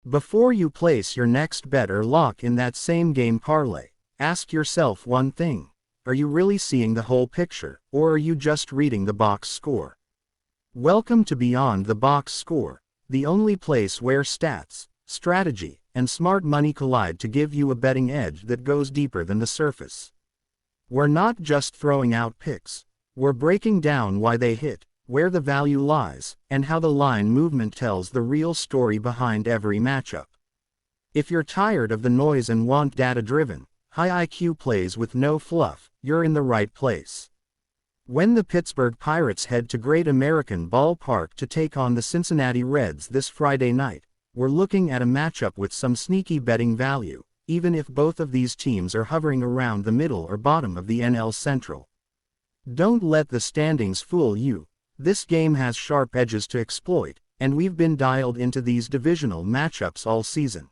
Before you place your next bet or lock in that same game parlay, ask yourself one thing. Are you really seeing the whole picture, or are you just reading the box score? Welcome to Beyond the Box Score, the only place where stats, strategy, and smart money collide to give you a betting edge that goes deeper than the surface. We're not just throwing out picks, we're breaking down why they hit, where the value lies, and how the line movement tells the real story behind every matchup. If you're tired of the noise and want data-driven, high IQ plays with no fluff, you're in the right place. When the Pittsburgh Pirates head to Great American Ballpark to take on the Cincinnati Reds this Friday night, we're looking at a matchup with some sneaky betting value, even if both of these teams are hovering around the middle or bottom of the NL Central. Don't let the standings fool you. This game has sharp edges to exploit, and we've been dialed into these divisional matchups all season.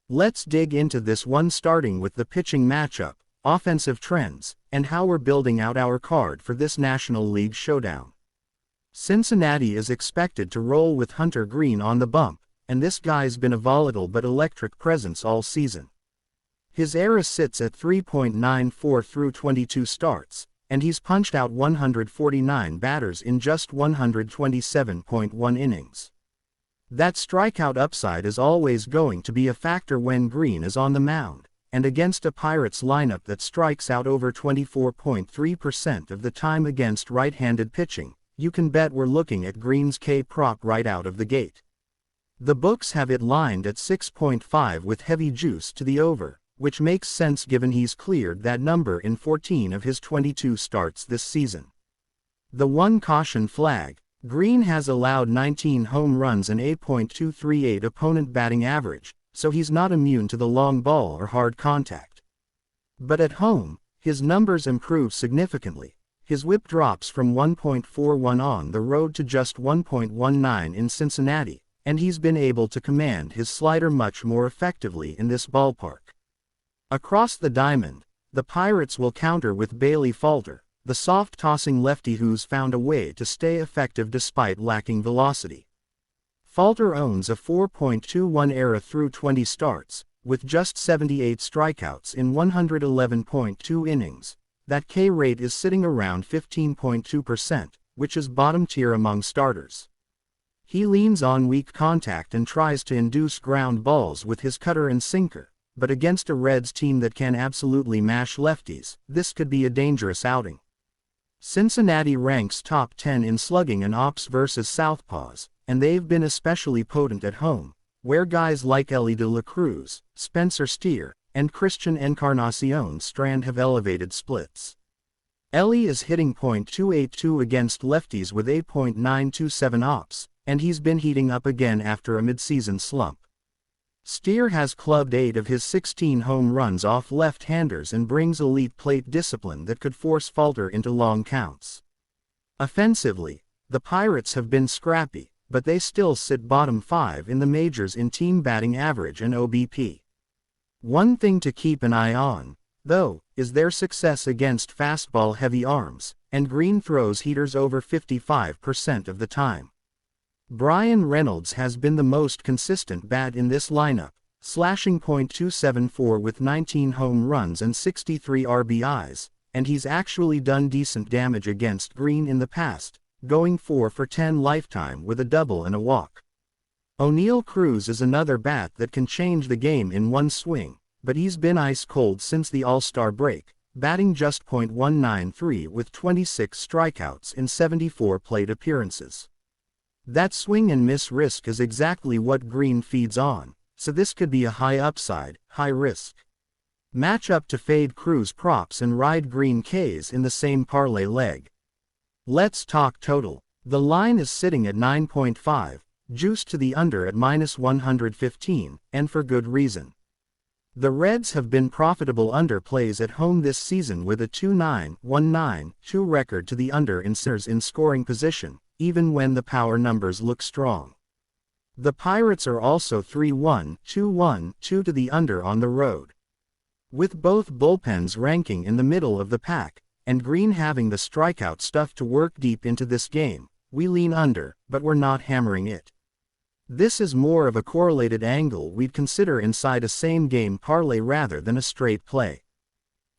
Let's dig into this one, starting with the pitching matchup, offensive trends, and how we're building out our card for this National League showdown. Cincinnati is expected to roll with Hunter Greene on the bump, and this guy's been a volatile but electric presence all season. His ERA sits at 3.94 through 22 starts, and he's punched out 149 batters in just 127.1 innings. That strikeout upside is always going to be a factor when Greene is on the mound, and against a Pirates lineup that strikes out over 24.3% of the time against right-handed pitching, you can bet we're looking at Greene's K-prop right out of the gate. The books have it lined at 6.5 with heavy juice to the over, which makes sense given he's cleared that number in 14 of his 22 starts this season. The one caution flag: Greene has allowed 19 home runs and 8.238 opponent batting average, so he's not immune to the long ball or hard contact. But at home, his numbers improve significantly. His whip drops from 1.41 on the road to just 1.19 in Cincinnati, and he's been able to command his slider much more effectively in this ballpark. Across the diamond, the Pirates will counter with Bailey Falter, the soft-tossing lefty who's found a way to stay effective despite lacking velocity. Falter owns a 4.21 ERA through 20 starts, with just 78 strikeouts in 111.2 innings. That K rate is sitting around 15.2%, which is bottom tier among starters. He leans on weak contact and tries to induce ground balls with his cutter and sinker, but against a Reds team that can absolutely mash lefties, this could be a dangerous outing. Cincinnati ranks top 10 in slugging and ops versus southpaws, and they've been especially potent at home, where guys like Elly De La Cruz, Spencer Steer, and Christian Encarnacion Strand have elevated splits. Elly is hitting .282 against lefties with 8.927 ops, and he's been heating up again after a midseason slump. Steer has clubbed 8 of his 16 home runs off left-handers and brings elite plate discipline that could force Falter into long counts. Offensively, the Pirates have been scrappy, but they still sit bottom 5 in the majors in team batting average and OBP. One thing to keep an eye on, though, is their success against fastball-heavy arms, and Greene throws heaters over 55% of the time. Brian Reynolds has been the most consistent bat in this lineup, slashing .274 with 19 home runs and 63 RBIs, and he's actually done decent damage against Greene in the past, going 4 for 10 lifetime with a double and a walk. O'Neal Cruz is another bat that can change the game in one swing, but he's been ice cold since the All-Star break, batting just .193 with 26 strikeouts in 74 plate appearances. That swing and miss risk is exactly what Greene feeds on, so this could be a high upside, high risk matchup to fade Cruz props and ride Greene Ks in the same parlay leg. Let's talk total. The line is sitting at 9.5, juiced to the under at -115, and for good reason. The Reds have been profitable underplays at home this season with a 2.9-1.9-2 record to the under in scoring position, even when the power numbers look strong. The Pirates are also 3.1-2-1-2 to the under on the road. With both bullpens ranking in the middle of the pack, and Greene having the strikeout stuff to work deep into this game, we lean under, but we're not hammering it. This is more of a correlated angle we'd consider inside a same-game parlay rather than a straight play.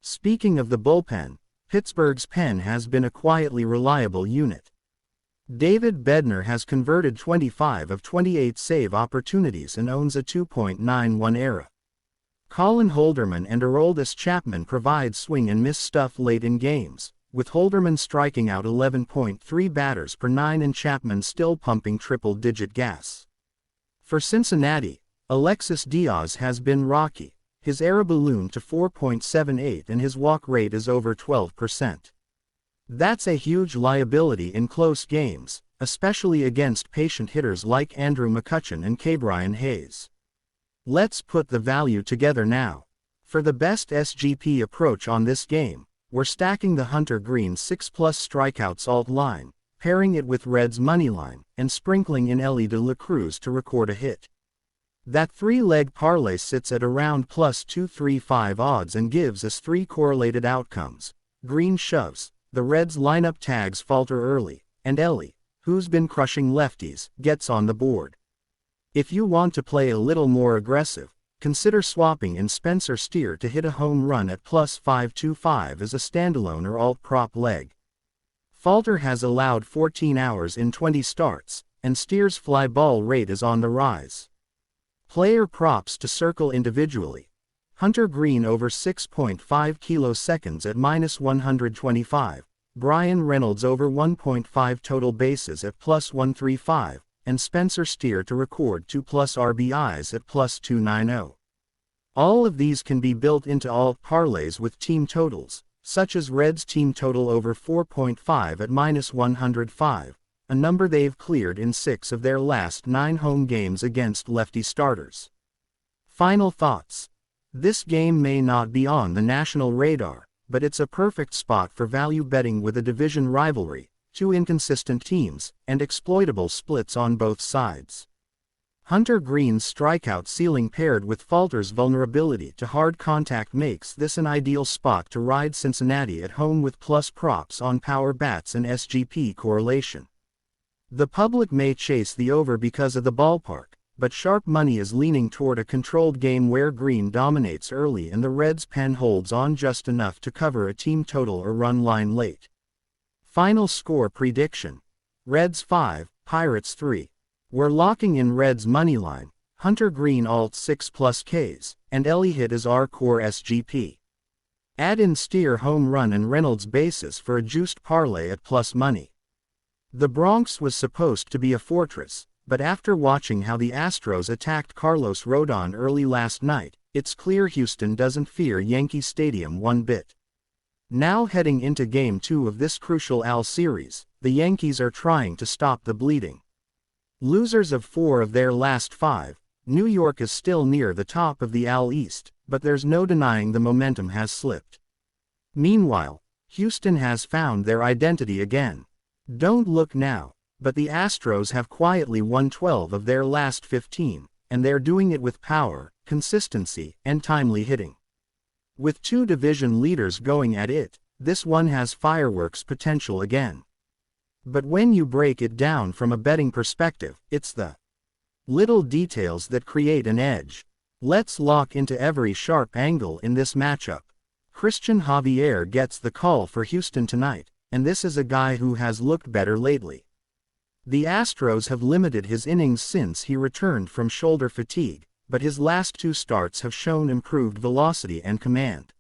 Speaking of the bullpen, Pittsburgh's pen has been a quietly reliable unit. David Bednar has converted 25 of 28 save opportunities and owns a 2.91 ERA. Colin Holderman and Aroldis Chapman provide swing and miss stuff late in games, with Holderman striking out 11.3 batters per 9 and Chapman still pumping triple-digit gas. For Cincinnati, Alexis Diaz has been rocky. His ERA ballooned to 4.78 and his walk rate is over 12%. That's a huge liability in close games, especially against patient hitters like Andrew McCutchen and Ke'Bryan Hayes. Let's put the value together now. For the best SGP approach on this game, we're stacking the Hunter Green 6+ strikeouts alt line, pairing it with Reds moneyline, and sprinkling in Elly De La Cruz to record a hit. That 3-leg parlay sits at around +235 odds and gives us 3 correlated outcomes. Green shoves, the Reds lineup tags falter early, and Elly, who's been crushing lefties, gets on the board. If you want to play a little more aggressive, consider swapping in Spencer Steer to hit a home run at +525 as a standalone or alt prop leg. Falter has allowed 14 hours in 20 starts, and Steer's fly ball rate is on the rise. Player props to circle individually. Hunter Green over 6.5 kiloseconds at -125, Brian Reynolds over 1.5 total bases at +135, and Spencer Steer to record 2+ RBIs at +290. All of these can be built into alt parlays with team totals, such as Reds team total over 4.5 at -105, a number they've cleared in 6 of their last 9 home games against lefty starters. Final thoughts. This game may not be on the national radar, but it's a perfect spot for value betting with a division rivalry, 2 inconsistent teams, and exploitable splits on both sides. Hunter Green's strikeout ceiling paired with Falter's vulnerability to hard contact makes this an ideal spot to ride Cincinnati at home with plus props on power bats and SGP correlation. The public may chase the over because of the ballpark, but sharp money is leaning toward a controlled game where Green dominates early and the Reds' pen holds on just enough to cover a team total or run line late. Final score prediction. Reds 5, Pirates 3. We're locking in Reds moneyline, Hunter Green alt 6+ Ks, and Elly hit as our core SGP. Add in Steer home run and Reynolds bases for a juiced parlay at plus money. The Bronx was supposed to be a fortress, but after watching how the Astros attacked Carlos Rodon early last night, it's clear Houston doesn't fear Yankee Stadium one bit. Now heading into Game 2 of this crucial AL series, the Yankees are trying to stop the bleeding. Losers of 4 of their last 5, New York is still near the top of the AL East, but there's no denying the momentum has slipped. Meanwhile, Houston has found their identity again. Don't look now, but the Astros have quietly won 12 of their last 15, and they're doing it with power, consistency, and timely hitting. With 2 division leaders going at it, this one has fireworks potential again. But when you break it down from a betting perspective, it's the little details that create an edge. Let's lock into every sharp angle in this matchup. Christian Javier gets the call for Houston tonight, and this is a guy who has looked better lately. The Astros have limited his innings since he returned from shoulder fatigue, but his last 2 starts have shown improved velocity and command.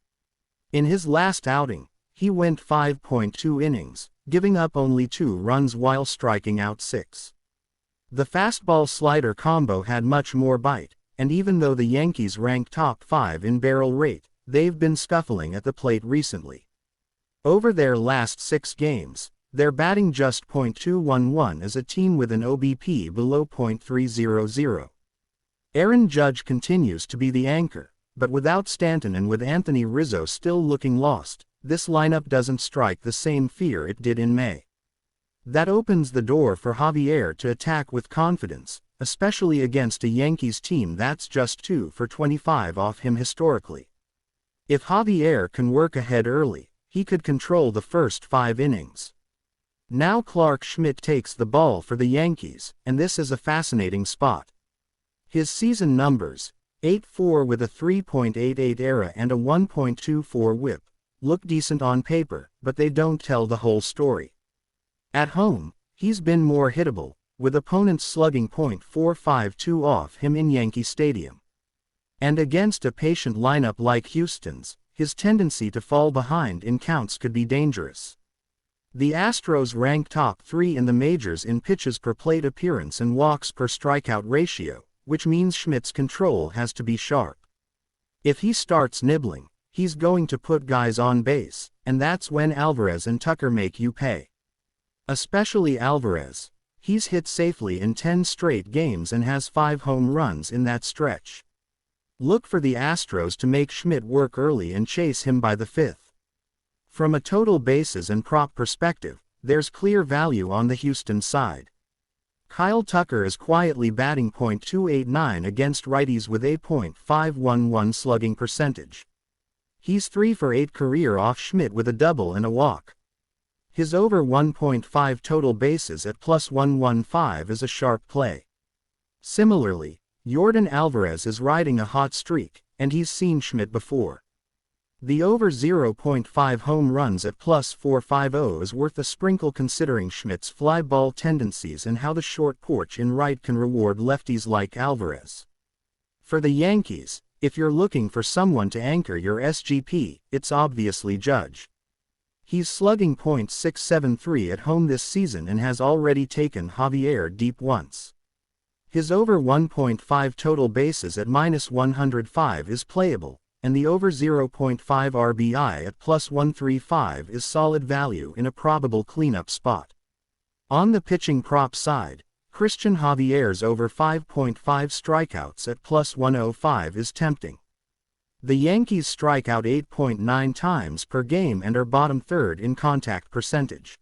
In his last outing, he went 5.2 innings, giving up only 2 runs while striking out 6. The fastball-slider combo had much more bite, and even though the Yankees rank top 5 in barrel rate, they've been scuffling at the plate recently. Over their last 6 games, they're batting just .211 as a team with an OBP below .300. Aaron Judge continues to be the anchor, but without Stanton and with Anthony Rizzo still looking lost, this lineup doesn't strike the same fear it did in May. That opens the door for Javier to attack with confidence, especially against a Yankees team that's just 2 for 25 off him historically. If Javier can work ahead early, he could control the first 5 innings. Now Clark Schmidt takes the ball for the Yankees, and this is a fascinating spot. His season numbers, 8-4 with a 3.88 ERA and a 1.24 WHIP, look decent on paper, but they don't tell the whole story. At home, he's been more hittable, with opponents slugging .452 off him in Yankee Stadium. And against a patient lineup like Houston's, his tendency to fall behind in counts could be dangerous. The Astros rank top 3 in the majors in pitches per plate appearance and walks per strikeout ratio, which means Schmidt's control has to be sharp. If he starts nibbling, he's going to put guys on base, and that's when Alvarez and Tucker make you pay. Especially Alvarez. He's hit safely in 10 straight games and has 5 home runs in that stretch. Look for the Astros to make Schmidt work early and chase him by the 5th. From a total bases and prop perspective, there's clear value on the Houston side. Kyle Tucker is quietly batting .289 against righties with a .511 slugging percentage. He's 3 for 8 career off Schmidt with a double and a walk. His over 1.5 total bases at +115 is a sharp play. Similarly, Yordan Alvarez is riding a hot streak, and he's seen Schmidt before. The over 0.5 home runs at +450 is worth a sprinkle considering Schmidt's fly ball tendencies and how the short porch in right can reward lefties like Alvarez. For the Yankees, if you're looking for someone to anchor your SGP, it's obviously Judge. He's slugging .673 at home this season and has already taken Javier deep once. His over 1.5 total bases at -105 is playable, and the over 0.5 RBI at +135 is solid value in a probable cleanup spot. On the pitching prop side, Christian Javier's over 5.5 strikeouts at +105 is tempting. The Yankees strike out 8.9 times per game and are bottom third in contact percentage.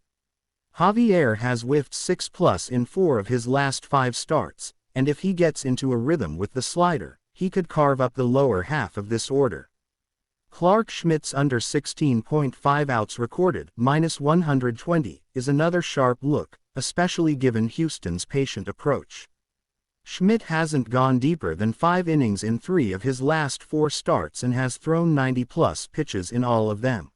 Javier has whiffed 6+ in 4 of his last 5 starts, and if he gets into a rhythm with the slider, he could carve up the lower half of this order. Clark Schmidt's under 16.5 outs recorded, -120, is another sharp look, especially given Houston's patient approach. Schmidt hasn't gone deeper than 5 innings in 3 of his last 4 starts and has thrown 90+ pitches in all of them.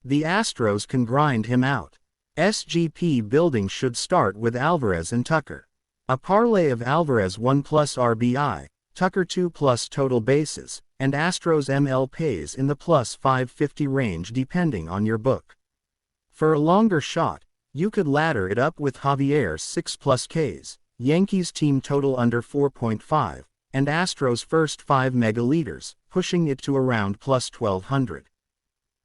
The Astros can grind him out. SGP building should start with Alvarez and Tucker. A parlay of Alvarez 1+ RBI, Tucker 2+ total bases, and Astros ML pays in the +550 range depending on your book. For a longer shot, you could ladder it up with Javier's 6+ Ks, Yankees team total under 4.5, and Astros first 5 mega leaders, pushing it to around +1200.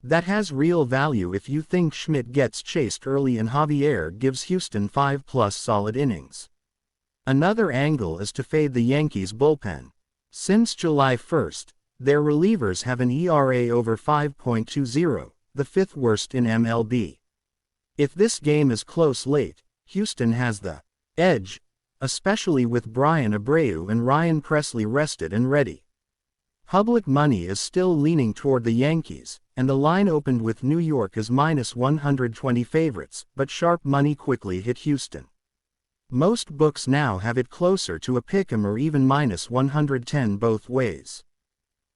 That has real value if you think Schmidt gets chased early and Javier gives Houston 5+ solid innings. Another angle is to fade the Yankees bullpen. Since July 1st, their relievers have an ERA over 5.20, the 5th worst in MLB. If this game is close late, Houston has the edge, especially with Brian Abreu and Ryan Presley rested and ready. Public money is still leaning toward the Yankees, and the line opened with New York as -120 favorites, but sharp money quickly hit Houston. Most books now have it closer to a pick'em or even -110 both ways.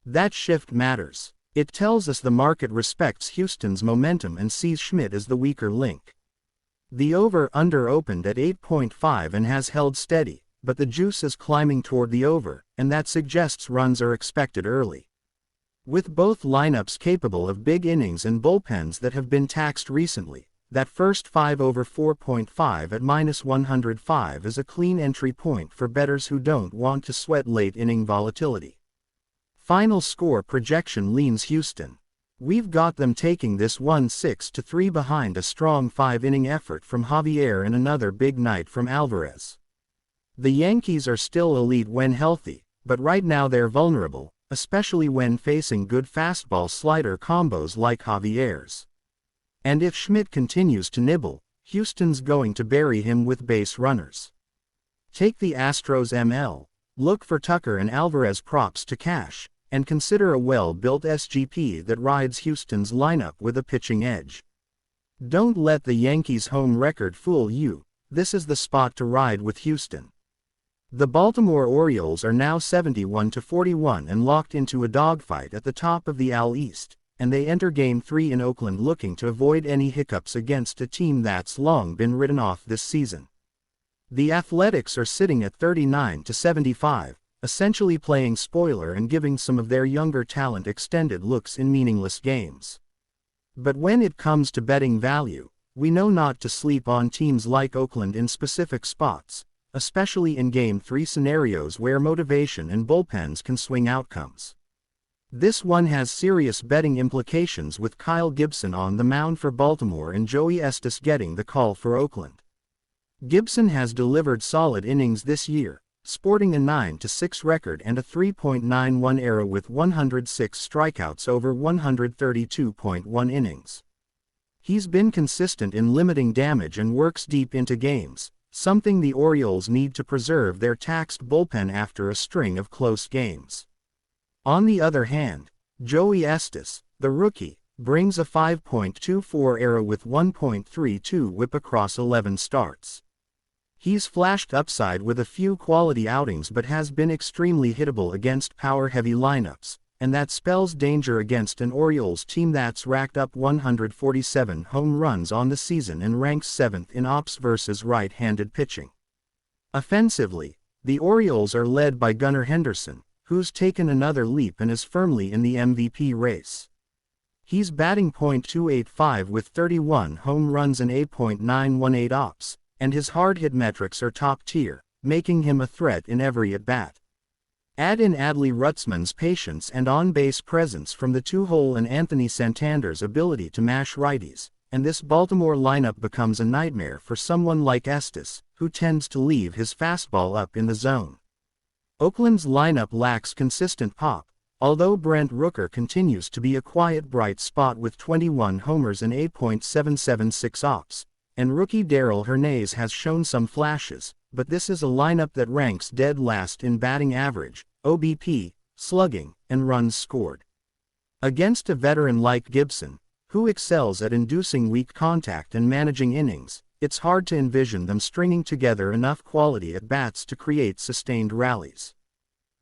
That shift matters. It tells us the market respects Houston's momentum and sees Schmidt as the weaker link. The over-under opened at 8.5 and has held steady, but the juice is climbing toward the over, and that suggests runs are expected early. With both lineups capable of big innings and bullpens that have been taxed recently, that first 5 over 4.5 at -105 is a clean entry point for bettors who don't want to sweat late-inning volatility. Final score projection leans Houston. We've got them taking this one 6-3 behind a strong 5-inning effort from Javier and another big night from Alvarez. The Yankees are still elite when healthy, but right now they're vulnerable, especially when facing good fastball slider combos like Javier's. And if Schmidt continues to nibble, Houston's going to bury him with base runners. Take the Astros ML, look for Tucker and Alvarez props to cash, and consider a well-built SGP that rides Houston's lineup with a pitching edge. Don't let the Yankees' home record fool you. This is the spot to ride with Houston. The Baltimore Orioles are now 71-41 and locked into a dogfight at the top of the AL East, and they enter Game 3 in Oakland looking to avoid any hiccups against a team that's long been written off this season. The Athletics are sitting at 39-75, essentially playing spoiler and giving some of their younger talent extended looks in meaningless games. But when it comes to betting value, we know not to sleep on teams like Oakland in specific spots, especially in Game 3 scenarios where motivation and bullpens can swing outcomes. This one has serious betting implications with Kyle Gibson on the mound for Baltimore and Joey Estes getting the call for Oakland. Gibson has delivered solid innings this year, sporting a 9-6 record and a 3.91 ERA with 106 strikeouts over 132.1 innings. He's been consistent in limiting damage and works deep into games, something the Orioles need to preserve their taxed bullpen after a string of close games. On the other hand, Joey Estes, the rookie, brings a 5.24 ERA with 1.32 WHIP across 11 starts. He's flashed upside with a few quality outings but has been extremely hittable against power-heavy lineups, and that spells danger against an Orioles team that's racked up 147 home runs on the season and ranks 7th in ops versus right-handed pitching. Offensively, the Orioles are led by Gunnar Henderson, who's taken another leap and is firmly in the MVP race. He's batting .285 with 31 home runs and 8.918 ops, and his hard-hit metrics are top-tier, making him a threat in every at-bat. Add in Adley Rutzman's patience and on-base presence from the two-hole and Anthony Santander's ability to mash righties, and this Baltimore lineup becomes a nightmare for someone like Estes, who tends to leave his fastball up in the zone. Oakland's lineup lacks consistent pop, although Brent Rooker continues to be a quiet bright spot with 21 homers and 8.776 ops, and rookie Darrell Hernandez has shown some flashes, but this is a lineup that ranks dead last in batting average, OBP, slugging, and runs scored. Against a veteran like Gibson, who excels at inducing weak contact and managing innings, it's hard to envision them stringing together enough quality at-bats to create sustained rallies.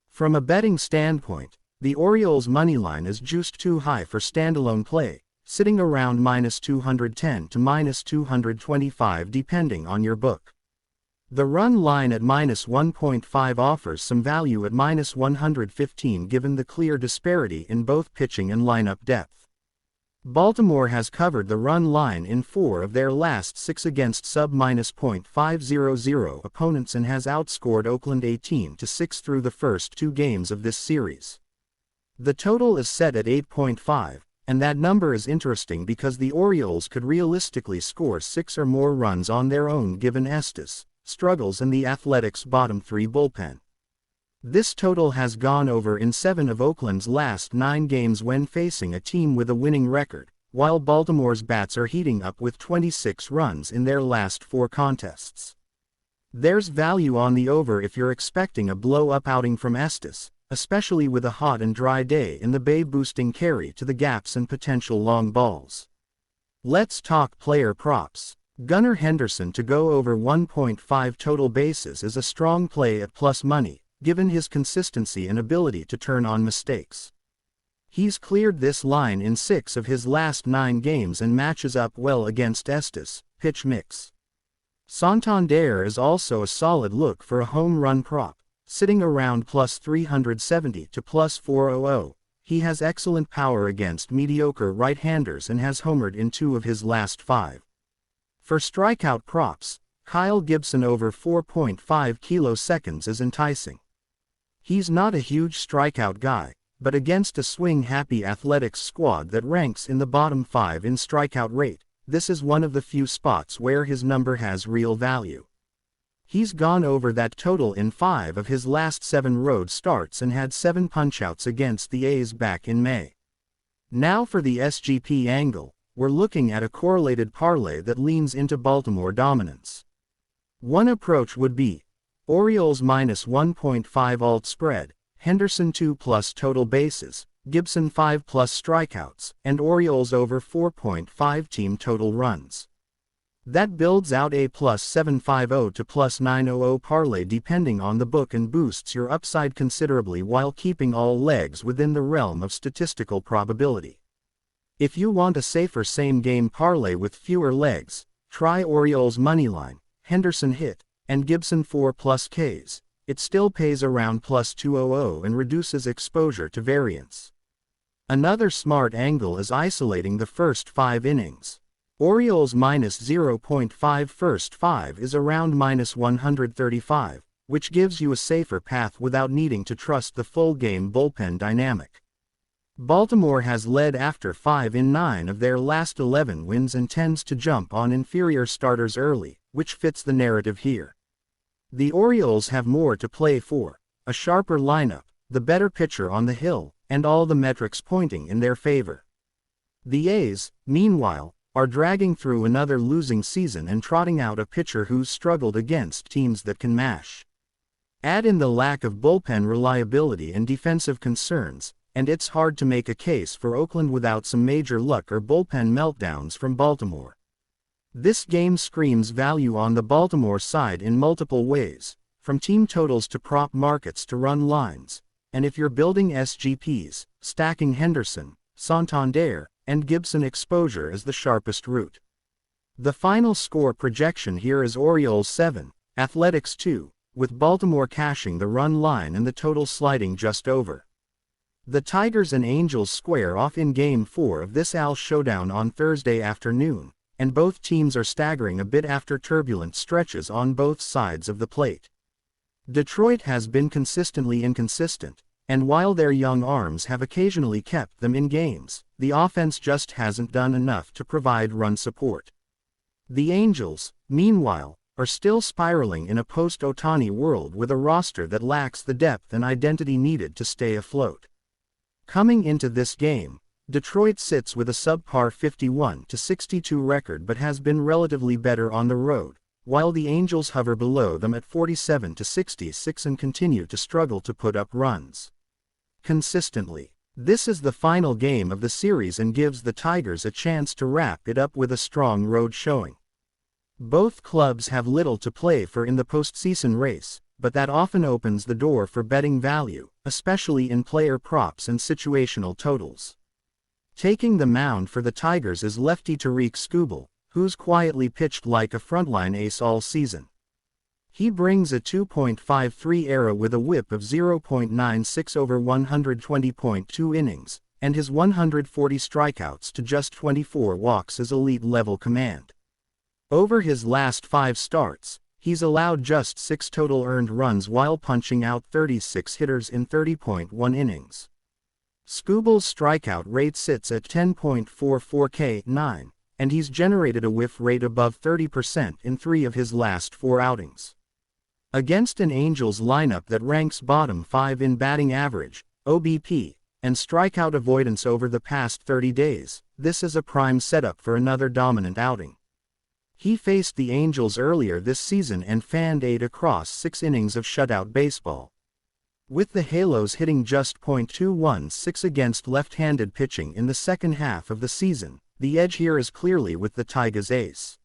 From a betting standpoint, the Orioles' moneyline is juiced too high for standalone play, sitting around -210 to -225 depending on your book. The run line at -1.5 offers some value at -115 given the clear disparity in both pitching and lineup depth. Baltimore has covered the run line in 4 of their last 6 against sub-.500 opponents and has outscored Oakland 18-6 through the first 2 games of this series. The total is set at 8.5, and that number is interesting because the Orioles could realistically score 6 or more runs on their own given Estes struggles in the Athletics' bottom 3 bullpen. This total has gone over in 7 of Oakland's last 9 games when facing a team with a winning record, while Baltimore's bats are heating up with 26 runs in their last 4 contests. There's value on the over if you're expecting a blow-up outing from Estes, especially with a hot and dry day in the Bay boosting carry to the gaps and potential long balls. Let's talk player props. Gunnar Henderson to go over 1.5 total bases is a strong play at plus money, given his consistency and ability to turn on mistakes. He's cleared this line in 6 of his last 9 games and matches up well against Estes' pitch mix. Santander is also a solid look for a home run prop, sitting around plus 370 to plus 400. He has excellent power against mediocre right-handers and has homered in 2 of his last 5. For strikeout props, Kyle Gibson over 4.5 kiloseconds is enticing. He's not a huge strikeout guy, but against a swing-happy Athletics squad that ranks in the bottom 5 in strikeout rate, this is one of the few spots where his number has real value. He's gone over that total in 5 of his last 7 road starts and had 7 punchouts against the A's back in May. Now for the SGP angle, we're looking at a correlated parlay that leans into Baltimore dominance. One approach would be Orioles -1.5 alt spread, Henderson 2 plus total bases, Gibson 5 plus strikeouts, and Orioles over 4.5 team total runs. That builds out a plus 750 to plus 900 parlay depending on the book and boosts your upside considerably while keeping all legs within the realm of statistical probability. If you want a safer same-game parlay with fewer legs, try Orioles moneyline, Henderson hit, and Gibson 4 plus Ks. It still pays around plus 200 and reduces exposure to variance. Another smart angle is isolating the first 5 innings. Orioles minus 0.5 first 5 is around minus 135, which gives you a safer path without needing to trust the full game bullpen dynamic. Baltimore has led after 5 in 9 of their last 11 wins and tends to jump on inferior starters early, which fits the narrative here. The Orioles have more to play for, a sharper lineup, the better pitcher on the hill, and all the metrics pointing in their favor. The A's, meanwhile, are dragging through another losing season and trotting out a pitcher who's struggled against teams that can mash. Add in the lack of bullpen reliability and defensive concerns, and it's hard to make a case for Oakland without some major luck or bullpen meltdowns from Baltimore. This game screams value on the Baltimore side in multiple ways, from team totals to prop markets to run lines, and if you're building SGPs, stacking Henderson, Santander, and Gibson exposure is the sharpest route. The final score projection here is Orioles 7, Athletics 2, with Baltimore cashing the run line and the total sliding just over. The Tigers and Angels square off in Game 4 of this AL showdown on Thursday afternoon, and both teams are staggering a bit after turbulent stretches on both sides of the plate. Detroit has been consistently inconsistent, and while their young arms have occasionally kept them in games, the offense just hasn't done enough to provide run support. The Angels, meanwhile, are still spiraling in a post-Ohtani world with a roster that lacks the depth and identity needed to stay afloat. Coming into this game, Detroit sits with a subpar 51-62 record but has been relatively better on the road, while the Angels hover below them at 47-66 and continue to struggle to put up runs consistently. This is the final game of the series and gives the Tigers a chance to wrap it up with a strong road showing. Both clubs have little to play for in the postseason race, but that often opens the door for betting value, especially in player props and situational totals. Taking the mound for the Tigers is lefty Tariq Skubal, who's quietly pitched like a frontline ace all season. He brings a 2.53 ERA with a whip of 0.96 over 120.2 innings, and his 140 strikeouts to just 24 walks is elite-level command. Over his last 5 starts, he's allowed just 6 total earned runs while punching out 36 hitters in 30.1 innings. Skubal's strikeout rate sits at 10.44 K9, and he's generated a whiff rate above 30% in 3 of his last 4 outings. Against an Angels lineup that ranks bottom 5 in batting average, OBP, and strikeout avoidance over the past 30 days, this is a prime setup for another dominant outing. He faced the Angels earlier this season and fanned 8 across 6 innings of shutout baseball. With the Halos hitting just .216 against left-handed pitching in the second half of the season, the edge here is clearly with the Tigers ace.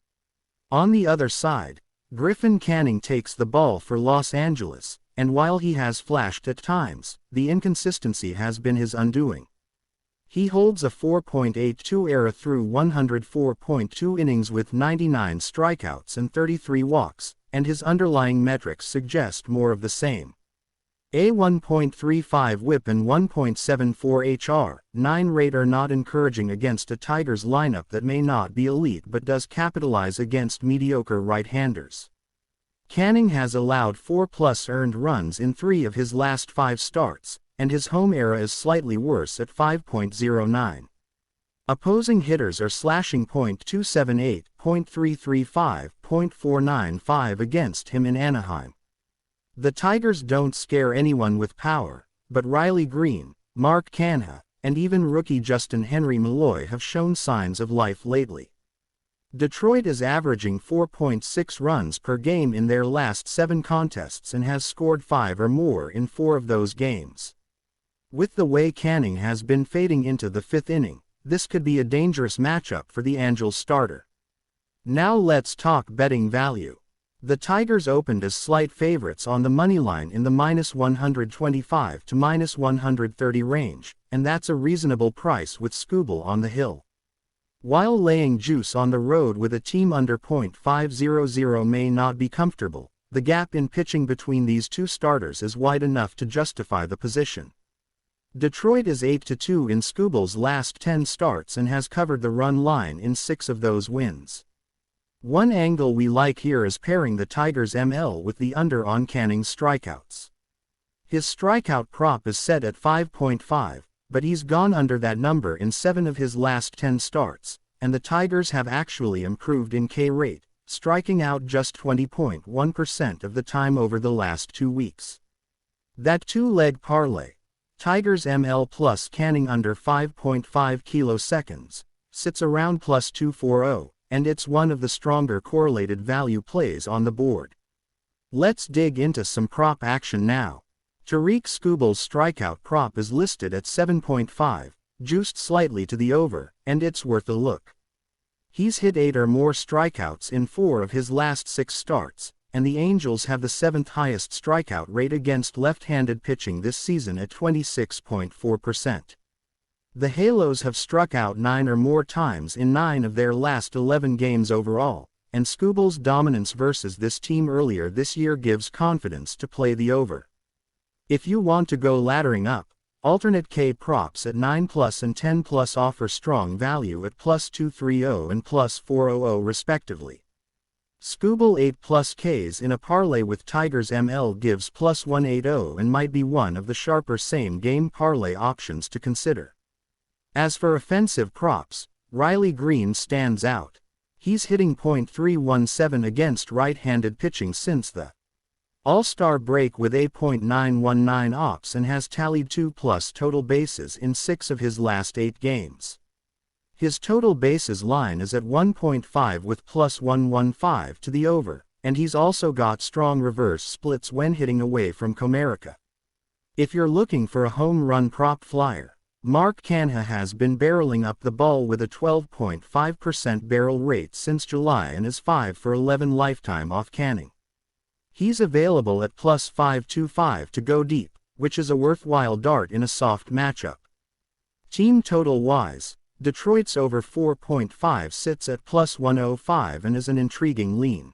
On the other side, Griffin Canning takes the ball for Los Angeles, and while he has flashed at times, the inconsistency has been his undoing. He holds a 4.82 ERA through 104.2 innings with 99 strikeouts and 33 walks, and his underlying metrics suggest more of the same. A 1.35 whip and 1.74 HR9 rate are not encouraging against a Tigers lineup that may not be elite but does capitalize against mediocre right-handers. Canning has allowed 4+ earned runs in 3 of his last 5 starts, and his home ERA is slightly worse at 5.09. Opposing hitters are slashing .278, .335, .495 against him in Anaheim. The Tigers don't scare anyone with power, but Riley Green, Mark Canha, and even rookie Justin Henry Malloy have shown signs of life lately. Detroit is averaging 4.6 runs per game in their last 7 contests and has scored 5 or more in 4 of those games. With the way Canning has been fading into the 5th inning, this could be a dangerous matchup for the Angels starter. Now let's talk betting value. The Tigers opened as slight favorites on the money line in the -125 to -130 range, and that's a reasonable price with Scooble on the hill. While laying juice on the road with a team under .500 may not be comfortable, the gap in pitching between these two starters is wide enough to justify the position. Detroit is 8-2 in Scooble's last 10 starts and has covered the run line in 6 of those wins. One angle we like here is pairing the Tigers' ML with the under on Canning's strikeouts. His strikeout prop is set at 5.5, but he's gone under that number in 7 of his last 10 starts, and the Tigers have actually improved in K rate, striking out just 20.1% of the time over the last 2 weeks. That two-leg parlay, Tigers ML plus Canning under 5.5 kiloseconds, sits around plus 240, and it's one of the stronger correlated value plays on the board. Let's dig into some prop action now. Tarik Scooble's strikeout prop is listed at 7.5, juiced slightly to the over, and it's worth a look. He's hit 8 or more strikeouts in 4 of his last 6 starts, and the Angels have the 7th highest strikeout rate against left-handed pitching this season at 26.4%. The Halos have struck out 9 or more times in 9 of their last 11 games overall, and Scooble's dominance versus this team earlier this year gives confidence to play the over. If you want to go laddering up, alternate K props at 9+ and 10+ offer strong value at plus 230 and plus 400 respectively. Scooble 8+ Ks in a parlay with Tigers ML gives plus 180 and might be one of the sharper same-game parlay options to consider. As for offensive props, Riley Green stands out. He's hitting .317 against right-handed pitching since the All-Star break with 8.919 ops and has tallied 2+ total bases in 6 of his last 8 games. His total bases line is at 1.5 with plus 115 to the over, and he's also got strong reverse splits when hitting away from Comerica. If you're looking for a home run prop flyer, Mark Canha has been barreling up the ball with a 12.5% barrel rate since July and is 5 for 11 lifetime off Canning. He's available at plus 525 to go deep, which is a worthwhile dart in a soft matchup. Team total-wise, Detroit's over 4.5 sits at plus 105 and is an intriguing lean.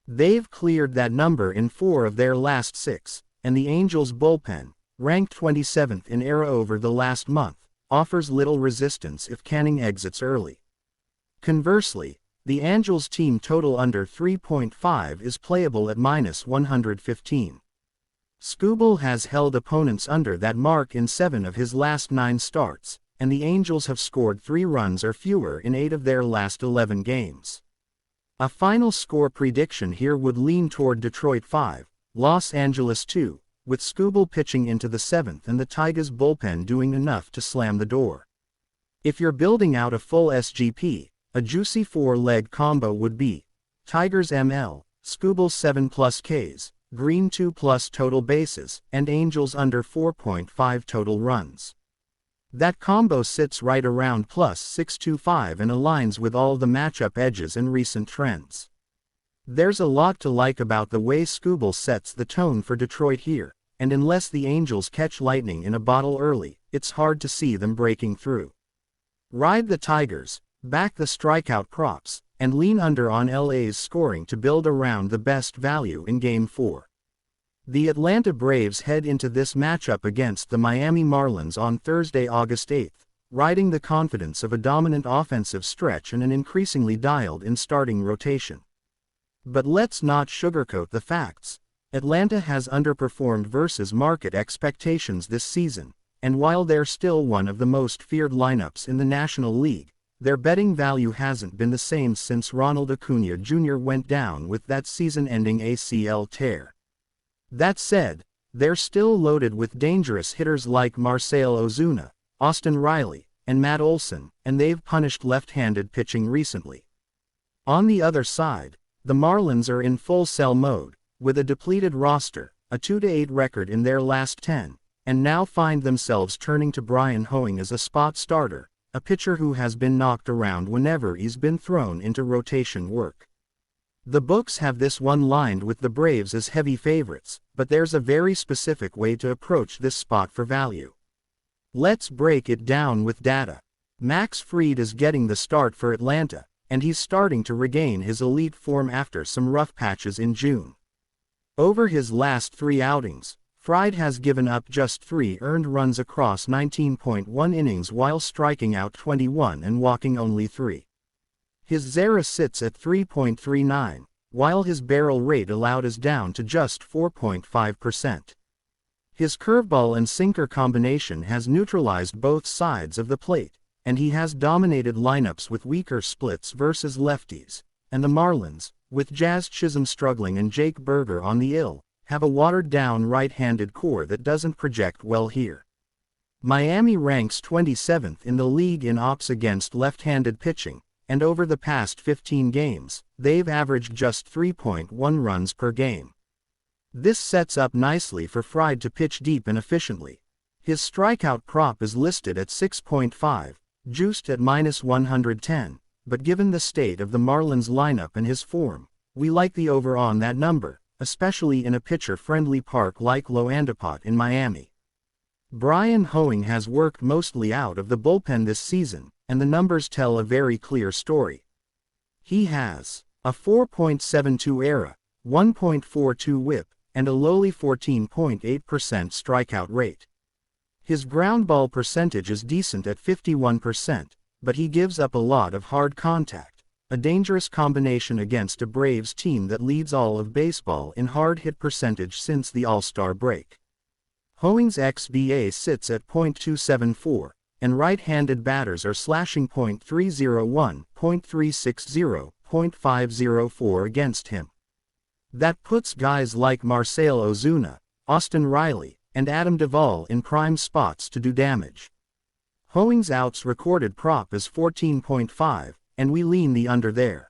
They've cleared that number in 4 of their last 6, and the Angels' bullpen, ranked 27th in ERA over the last month, offers little resistance if Canning exits early. Conversely, the Angels' team total under 3.5 is playable at -115. Scooble has held opponents under that mark in 7 of his last 9 starts, and the Angels have scored 3 runs or fewer in 8 of their last 11 games. A final score prediction here would lean toward Detroit 5, Los Angeles 2, with Scooble pitching into the 7th and the Tigers bullpen doing enough to slam the door. If you're building out a full SGP, a juicy 4-leg combo would be Tigers ML, Scooble 7+ Ks, Green 2+ total bases, and Angels under 4.5 total runs. That combo sits right around plus 625 and aligns with all the matchup edges and recent trends. There's a lot to like about the way Scooble sets the tone for Detroit here, and unless the Angels catch lightning in a bottle early, it's hard to see them breaking through. Ride the Tigers, back the strikeout props, and lean under on LA's scoring to build around the best value in Game 4. The Atlanta Braves head into this matchup against the Miami Marlins on Thursday, August 8th, riding the confidence of a dominant offensive stretch and an increasingly dialed-in starting rotation. But let's not sugarcoat the facts. Atlanta has underperformed versus market expectations this season, and while they're still one of the most feared lineups in the National League, their betting value hasn't been the same since Ronald Acuna Jr. went down with that season-ending ACL tear. That said, they're still loaded with dangerous hitters like Marcell Ozuna, Austin Riley, and Matt Olson, and they've punished left-handed pitching recently. On the other side, the Marlins are in full sell mode, with a depleted roster, a 2-8 record in their last 10, and now find themselves turning to Brian Hoeing as a spot starter, a pitcher who has been knocked around whenever he's been thrown into rotation work. The books have this one lined with the Braves as heavy favorites, but there's a very specific way to approach this spot for value. Let's break it down with data. Max Fried is getting the start for Atlanta, and he's starting to regain his elite form after some rough patches in June. Over his last 3 outings, Fried has given up just 3 earned runs across 19.1 innings while striking out 21 and walking only 3. His ZERA sits at 3.39, while his barrel rate allowed is down to just 4.5%. His curveball and sinker combination has neutralized both sides of the plate, and he has dominated lineups with weaker splits versus lefties, and the Marlins, with Jazz Chisholm struggling and Jake Berger on the IL, have a watered-down right-handed core that doesn't project well here. Miami ranks 27th in the league in ops against left-handed pitching, and over the past 15 games, they've averaged just 3.1 runs per game. This sets up nicely for Fried to pitch deep and efficiently. His strikeout prop is listed at 6.5, juiced at -110, but given the state of the Marlins lineup and his form, we like the over on that number, especially in a pitcher-friendly park like Loandapot in Miami. Brian Hoeing has worked mostly out of the bullpen this season, and the numbers tell a very clear story. He has a 4.72 ERA, 1.42 WHIP, and a lowly 14.8% strikeout rate. His ground ball percentage is decent at 51%, but he gives up a lot of hard contact, a dangerous combination against a Braves team that leads all of baseball in hard hit percentage since the All-Star break. Hoeing's xBA sits at .274, and right-handed batters are slashing .301, .360, .504 against him. That puts guys like Marcell Ozuna, Austin Riley, and Adam Duvall in prime spots to do damage. Hoeing's outs recorded prop is 14.5, and we lean the under there.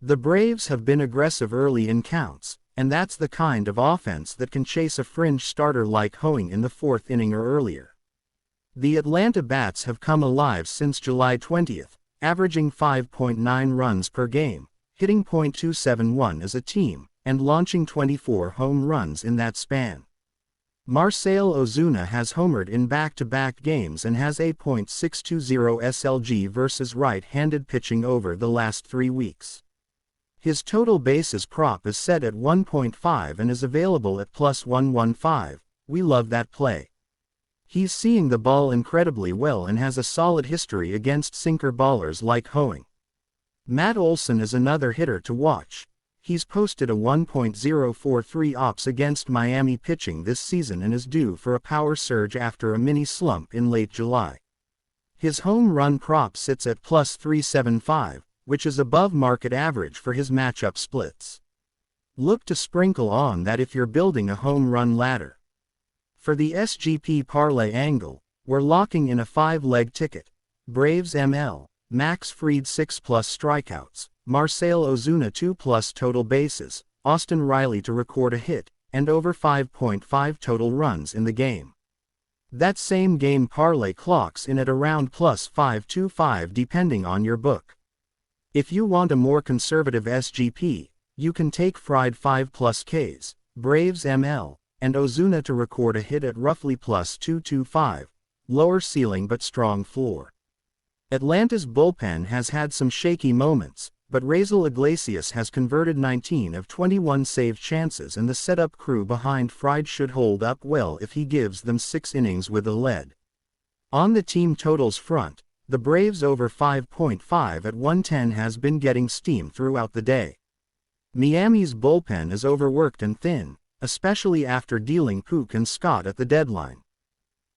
The Braves have been aggressive early in counts, and that's the kind of offense that can chase a fringe starter like Hoeing in the 4th inning or earlier. The Atlanta Bats have come alive since July 20th, averaging 5.9 runs per game, hitting .271 as a team, and launching 24 home runs in that span. Marcell Ozuna has homered in back-to-back games and has a .620 SLG versus right-handed pitching over the last 3 weeks. His total bases prop is set at 1.5 and is available at +115. We love that play. He's seeing the ball incredibly well and has a solid history against sinker ballers like Hoeing. Matt Olson is another hitter to watch. He's posted a 1.043 ops against Miami pitching this season and is due for a power surge after a mini slump in late July. His home run prop sits at +375, which is above market average for his matchup splits. Look to sprinkle on that if you're building a home run ladder. For the SGP parlay angle, we're locking in a 5-leg ticket. Braves ML, Max Fried 6+ strikeouts, Marcell Ozuna 2+ total bases, Austin Riley to record a hit, and over 5.5 total runs in the game. That same game parlay clocks in at around +525 depending on your book. If you want a more conservative SGP, you can take Fried 5+ Ks, Braves ML, and Ozuna to record a hit at roughly +225, lower ceiling but strong floor. Atlanta's bullpen has had some shaky moments, but Raisel Iglesias has converted 19 of 21 save chances and the setup crew behind Fried should hold up well if he gives them 6 innings with a lead. On the team totals front, the Braves over 5.5 at 110 has been getting steam throughout the day. Miami's bullpen is overworked and thin, especially after dealing Puck and Scott at the deadline.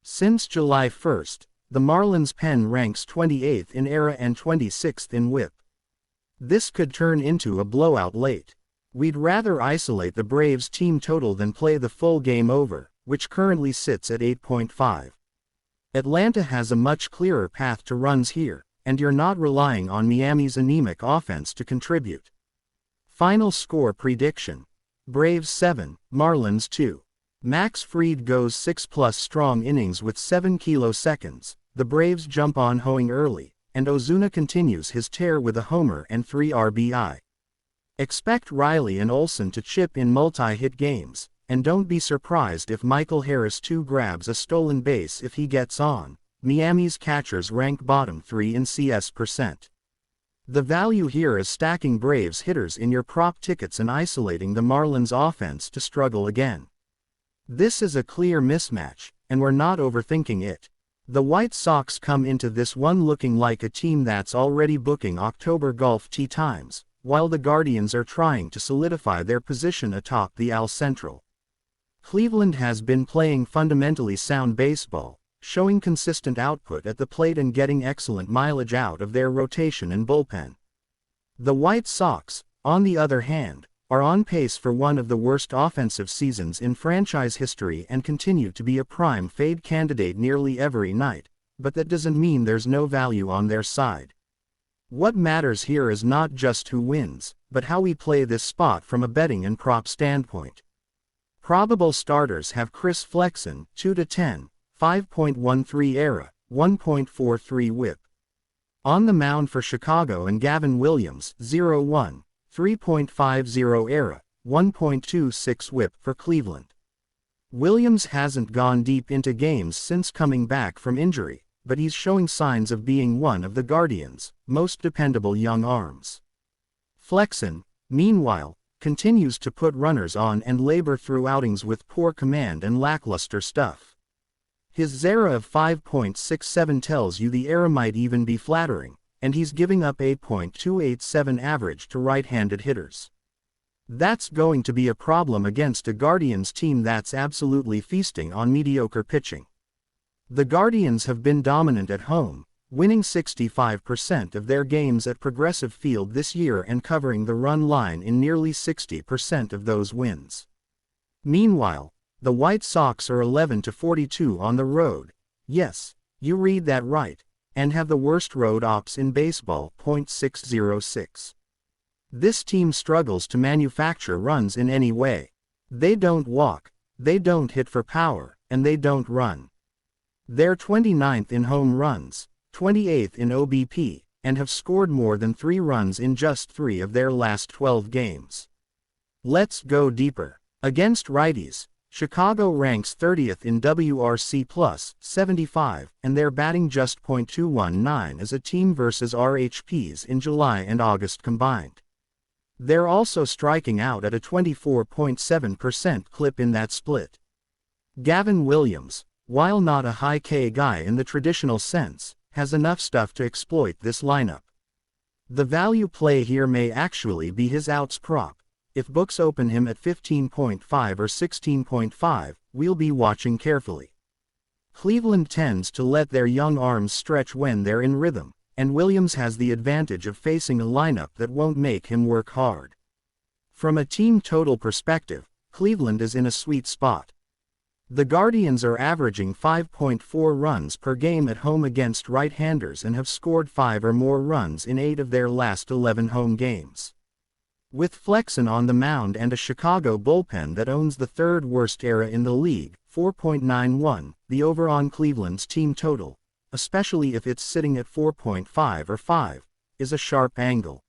Since July 1st, the Marlins pen ranks 28th in ERA and 26th in WHIP. This could turn into a blowout late. We'd rather isolate the Braves team total than play the full game over, which currently sits at 8.5. Atlanta has a much clearer path to runs here, and you're not relying on Miami's anemic offense to contribute. Final score prediction: Braves 7, Marlins 2. Max Fried goes 6+ strong innings with 7 kiloseconds, the Braves jump on hoeing early, and Ozuna continues his tear with a homer and 3 RBI. Expect Riley and Olsen to chip in multi-hit games, and don't be surprised if Michael Harris too grabs a stolen base if he gets on. Miami's catchers rank bottom 3 in CS%. The value here is stacking Braves hitters in your prop tickets and isolating the Marlins offense to struggle again. This is a clear mismatch, and we're not overthinking it. The White Sox come into this one looking like a team that's already booking October golf tee times, while the Guardians are trying to solidify their position atop the AL Central. Cleveland has been playing fundamentally sound baseball, showing consistent output at the plate and getting excellent mileage out of their rotation and bullpen. The White Sox, on the other hand, are on pace for one of the worst offensive seasons in franchise history and continue to be a prime fade candidate nearly every night, but that doesn't mean there's no value on their side. What matters here is not just who wins, but how we play this spot from a betting and prop standpoint. Probable starters have Chris Flexen, 2-10, 5.13 ERA, 1.43 WHIP. On the mound for Chicago and Gavin Williams, 0-1, 3.50 ERA, 1.26 WHIP for Cleveland. Williams hasn't gone deep into games since coming back from injury, but he's showing signs of being one of the Guardians' most dependable young arms. Flexen, meanwhile, continues to put runners on and labor through outings with poor command and lackluster stuff. His ERA of 5.67 tells you the ERA might even be flattering, and he's giving up 8.287 average to right-handed hitters. That's going to be a problem against a Guardians team that's absolutely feasting on mediocre pitching. The Guardians have been dominant at home, winning 65% of their games at Progressive Field this year and covering the run line in nearly 60% of those wins. Meanwhile, the White Sox are 11-42 on the road. Yes, you read that right, and have the worst road ops in baseball, .606. This team struggles to manufacture runs in any way. They don't walk, they don't hit for power, and they don't run. They're 29th in home runs, 28th in OBP, and have scored more than 3 runs in just 3 of their last 12 games. Let's go deeper. Against righties, Chicago ranks 30th in WRC plus 75, and they're batting just .219 as a team versus RHPs in July and August combined. They're also striking out at a 24.7% clip in that split. Gavin Williams, while not a high K guy in the traditional sense, has enough stuff to exploit this lineup. The value play here may actually be his outs prop. If books open him at 15.5 or 16.5, we'll be watching carefully. Cleveland tends to let their young arms stretch when they're in rhythm, and Williams has the advantage of facing a lineup that won't make him work hard. From a team total perspective, Cleveland is in a sweet spot. The Guardians are averaging 5.4 runs per game at home against right-handers and have scored 5 or more runs in 8 of their last 11 home games. With Flexen on the mound and a Chicago bullpen that owns the 3rd worst ERA in the league, 4.91, the over on Cleveland's team total, especially if it's sitting at 4.5 or 5, is a sharp angle.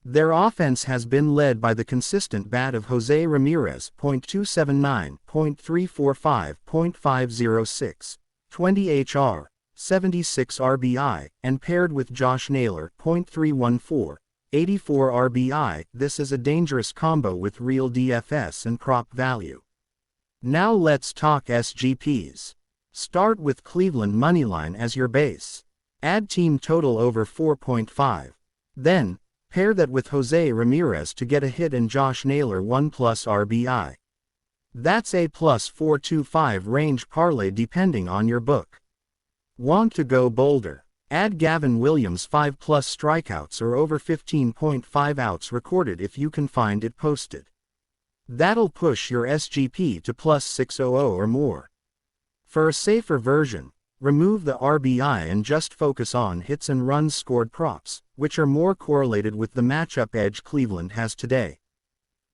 Their offense has been led by the consistent bat of Jose Ramirez, .279, .345, .506, 20 HR, 76 RBI, and paired with Josh Naylor, .314, 84 RBI. This is a dangerous combo with real DFS and prop value. Now let's talk SGPs. Start with Cleveland moneyline as your base. Add team total over 4.5. Then, pair that with Jose Ramirez to get a hit and Josh Naylor 1+ RBI. That's a +425 range parlay depending on your book. Want to go bolder? Add Gavin Williams 5+ strikeouts or over 15.5 outs recorded if you can find it posted. That'll push your SGP to +600 or more. For a safer version, remove the RBI and just focus on hits and runs scored props, which are more correlated with the matchup edge Cleveland has today.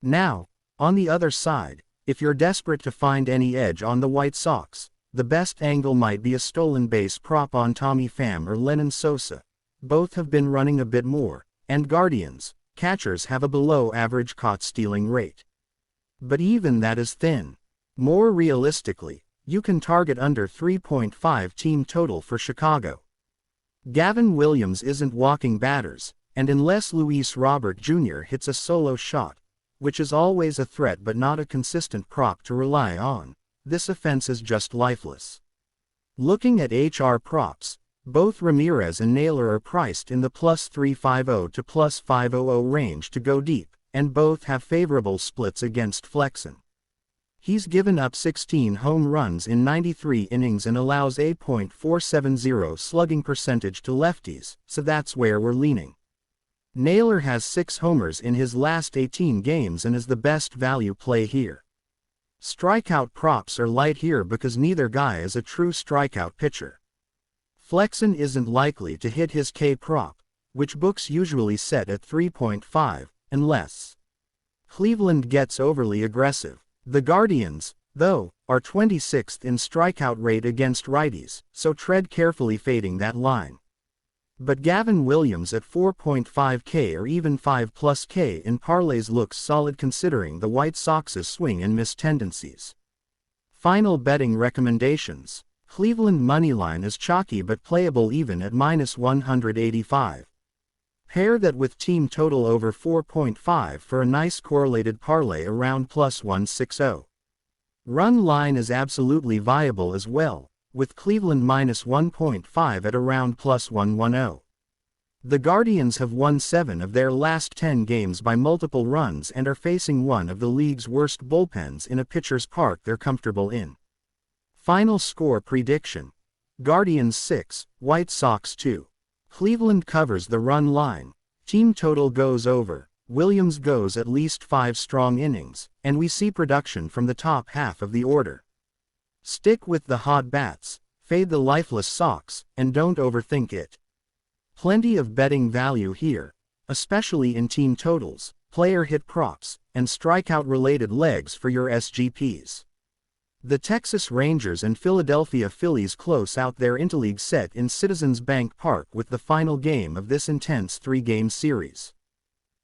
Now, on the other side, If you're desperate to find any edge on the White Sox, the best angle might be a stolen base prop on Tommy Pham or Lennon Sosa. Both have been running a bit more, and Guardians, catchers have a below-average caught-stealing rate. But even that is thin. More realistically, you can target under 3.5 team total for Chicago. Gavin Williams isn't walking batters, and unless Luis Robert Jr. hits a solo shot, which is always a threat but not a consistent prop to rely on, this offense is just lifeless. Looking at HR props, both Ramirez and Naylor are priced in the plus 350 to plus 500 range to go deep, and both have favorable splits against Flexen. He's given up 16 home runs in 93 innings and allows 8.470 slugging percentage to lefties, so that's where we're leaning. Naylor has 6 homers in his last 18 games and is the best value play here. Strikeout props are light here because neither guy is a true strikeout pitcher. Flexen isn't likely to hit his K prop, which books usually set at 3.5, unless Cleveland gets overly aggressive. The Guardians, though, are 26th in strikeout rate against righties, so tread carefully fading that line. But Gavin Williams at 4.5K or even 5+K in parlays looks solid considering the White Sox's swing and miss tendencies. Final betting recommendations. Cleveland moneyline is chalky but playable even at -185. Pair that with team total over 4.5 for a nice correlated parlay around +160. Run line is absolutely viable as well, with Cleveland -1.5 at around +110. The Guardians have won 7 of their last 10 games by multiple runs and are facing one of the league's worst bullpens in a pitcher's park they're comfortable in. Final score prediction. Guardians 6, White Sox 2. Cleveland covers the run line, team total goes over, Williams goes at least 5 strong innings, and we see production from the top half of the order. Stick with the hot bats, fade the lifeless Sox, and don't overthink it. Plenty of betting value here, especially in team totals, player hit props, and strikeout-related legs for your SGPs. The Texas Rangers and Philadelphia Phillies close out their interleague set in Citizens Bank Park with the final game of this intense 3-game series.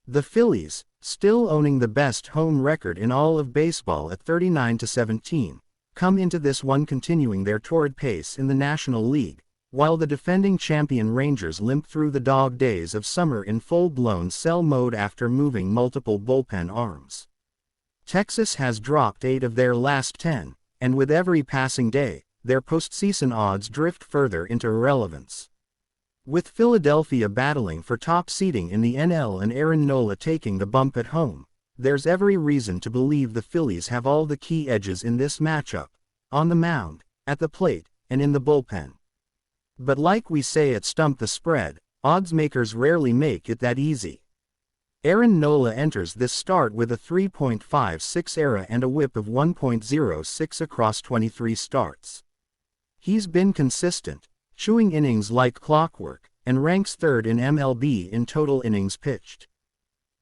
The Phillies, still owning the best home record in all of baseball at 39-17, come into this one continuing their torrid pace in the National League, while the defending champion Rangers limp through the dog days of summer in full-blown sell mode after moving multiple bullpen arms. Texas has dropped 8 of their last 10. And with every passing day, their postseason odds drift further into irrelevance. With Philadelphia battling for top seeding in the NL and Aaron Nola taking the bump at home, there's every reason to believe the Phillies have all the key edges in this matchup, on the mound, at the plate, and in the bullpen. But like we say at Stump the Spread, odds makers rarely make it that easy. Aaron Nola enters this start with a 3.56 ERA and a whip of 1.06 across 23 starts. He's been consistent, chewing innings like clockwork, and ranks 3rd in MLB in total innings pitched.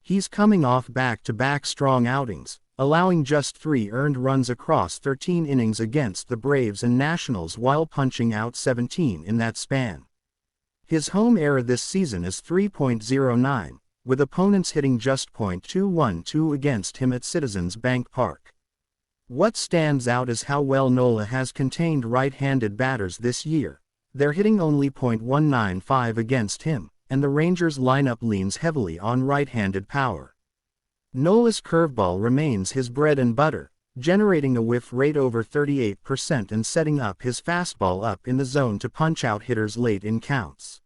He's coming off back-to-back strong outings, allowing just 3 earned runs across 13 innings against the Braves and Nationals while punching out 17 in that span. His home ERA this season is 3.09. With opponents hitting just .212 against him at Citizens Bank Park. What stands out is how well Nola has contained right-handed batters this year. They're hitting only .195 against him, and the Rangers lineup leans heavily on right-handed power. Nola's curveball remains his bread and butter, generating a whiff rate over 38% and setting up his fastball up in the zone to punch out hitters late in counts.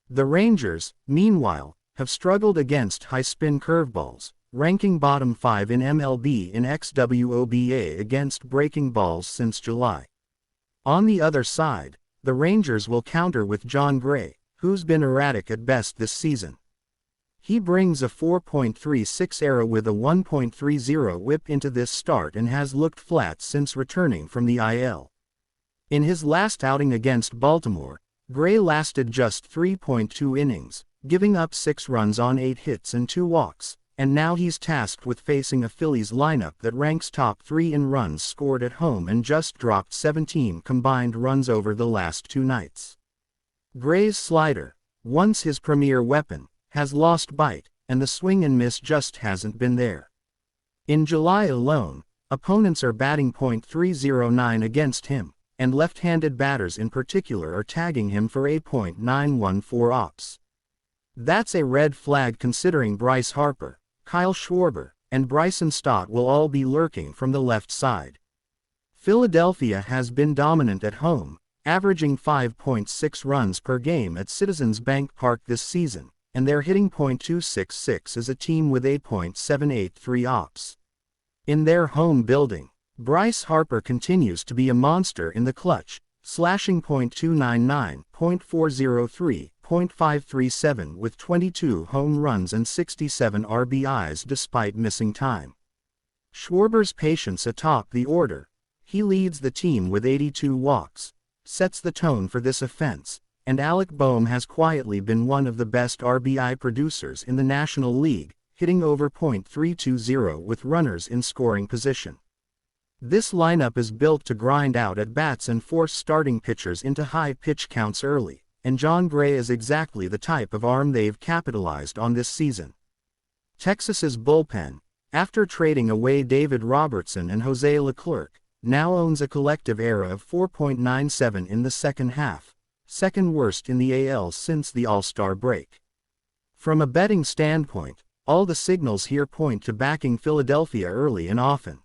The Rangers, meanwhile, have struggled against high-spin curveballs, ranking bottom 5 in MLB in xWOBA against breaking balls since July. On the other side, the Rangers will counter with John Gray, who's been erratic at best this season. He brings a 4.36 ERA with a 1.30 whip into this start and has looked flat since returning from the IL. In his last outing against Baltimore, Gray lasted just 3.2 innings, giving up 6 runs on 8 hits and 2 walks, and now he's tasked with facing a Phillies lineup that ranks top 3 in runs scored at home and just dropped 17 combined runs over the last 2 nights. Gray's slider, once his premier weapon, has lost bite, and the swing and miss just hasn't been there. In July alone, opponents are batting .309 against him, and left-handed batters in particular are tagging him for a .914 ops. That's a red flag considering Bryce Harper, Kyle Schwarber, and Bryson Stott will all be lurking from the left side. Philadelphia has been dominant at home, averaging 5.6 runs per game at Citizens Bank Park this season, and they're hitting .266 as a team with a .783 ops. In their home building, Bryce Harper continues to be a monster in the clutch, slashing .299, .403, .537 with 22 home runs and 67 RBIs despite missing time. Schwarber's patience atop the order. He leads the team with 82 walks, sets the tone for this offense, and Alec Boehm has quietly been one of the best RBI producers in the National League, hitting over .320 with runners in scoring position. This lineup is built to grind out at bats and force starting pitchers into high pitch counts early, and Jon Gray is exactly the type of arm they've capitalized on this season. Texas's bullpen, after trading away David Robertson and Jose Leclerc, now owns a collective ERA of 4.97 in the second half, second worst in the AL since the All-Star break. From a betting standpoint, all the signals here point to backing Philadelphia early and often.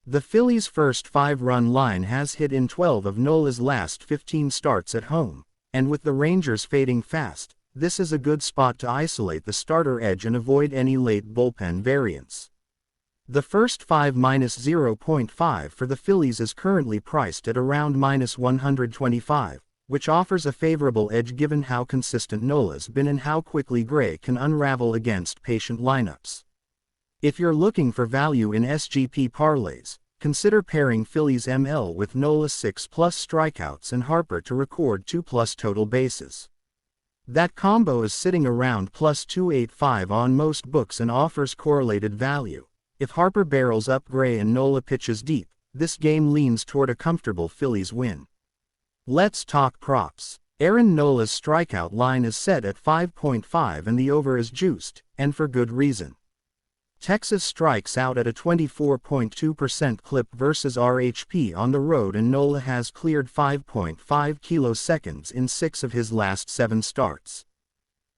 The Phillies' first 5-run line has hit in 12 of Nola's last 15 starts at home, and with the Rangers fading fast, this is a good spot to isolate the starter edge and avoid any late bullpen variance. The first 5 -0.5 for the Phillies is currently priced at around -125, which offers a favorable edge given how consistent Nola's been and how quickly Gray can unravel against patient lineups. If you're looking for value in SGP parlays, consider pairing Phillies ML with Nola 6+ strikeouts and Harper to record 2+ total bases. That combo is sitting around +285 on most books and offers correlated value. If Harper barrels up Gray and Nola pitches deep, this game leans toward a comfortable Phillies win. Let's talk props. Aaron Nola's strikeout line is set at 5.5 and the over is juiced, and for good reason. Texas strikes out at a 24.2% clip versus RHP on the road and Nola has cleared 5.5 kiloseconds in 6 of his last 7 starts.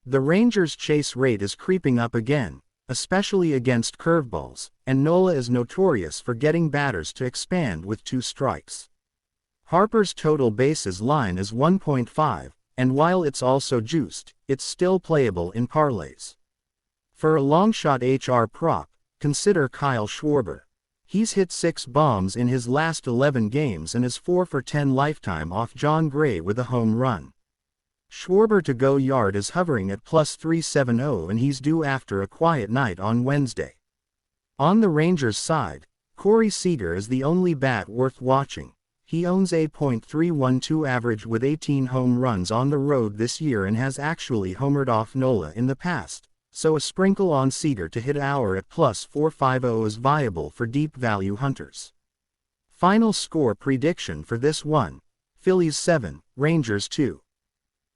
The Rangers' chase rate is creeping up again, especially against curveballs, and Nola is notorious for getting batters to expand with 2 strikes. Harper's total bases line is 1.5, and while it's also juiced, it's still playable in parlays. For a long-shot HR prop, consider Kyle Schwarber. He's hit 6 bombs in his last 11 games and is 4 for 10 lifetime off Jon Gray with a home run. Schwarber to go yard is hovering at +370 and he's due after a quiet night on Wednesday. On the Rangers' side, Corey Seager is the only bat worth watching. He owns a .312 average with 18 home runs on the road this year and has actually homered off Nola in the past, so a sprinkle on Seager to hit hour at +450 is viable for deep value hunters. Final score prediction for this one: Phillies 7, Rangers 2.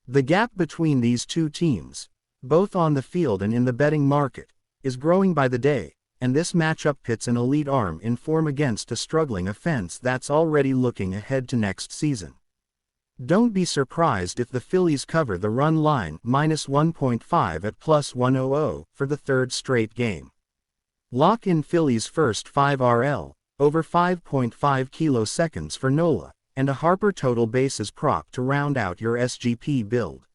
The gap between these two teams, both on the field and in the betting market, is growing by the day, and this matchup pits an elite arm in form against a struggling offense that's already looking ahead to next season. Don't be surprised if the Phillies cover the run line -1.5 at +100 for the 3rd straight game. Lock in Phillies' first 5 RL, over 5.5 kiloseconds for Nola, and a Harper total bases prop to round out your SGP build.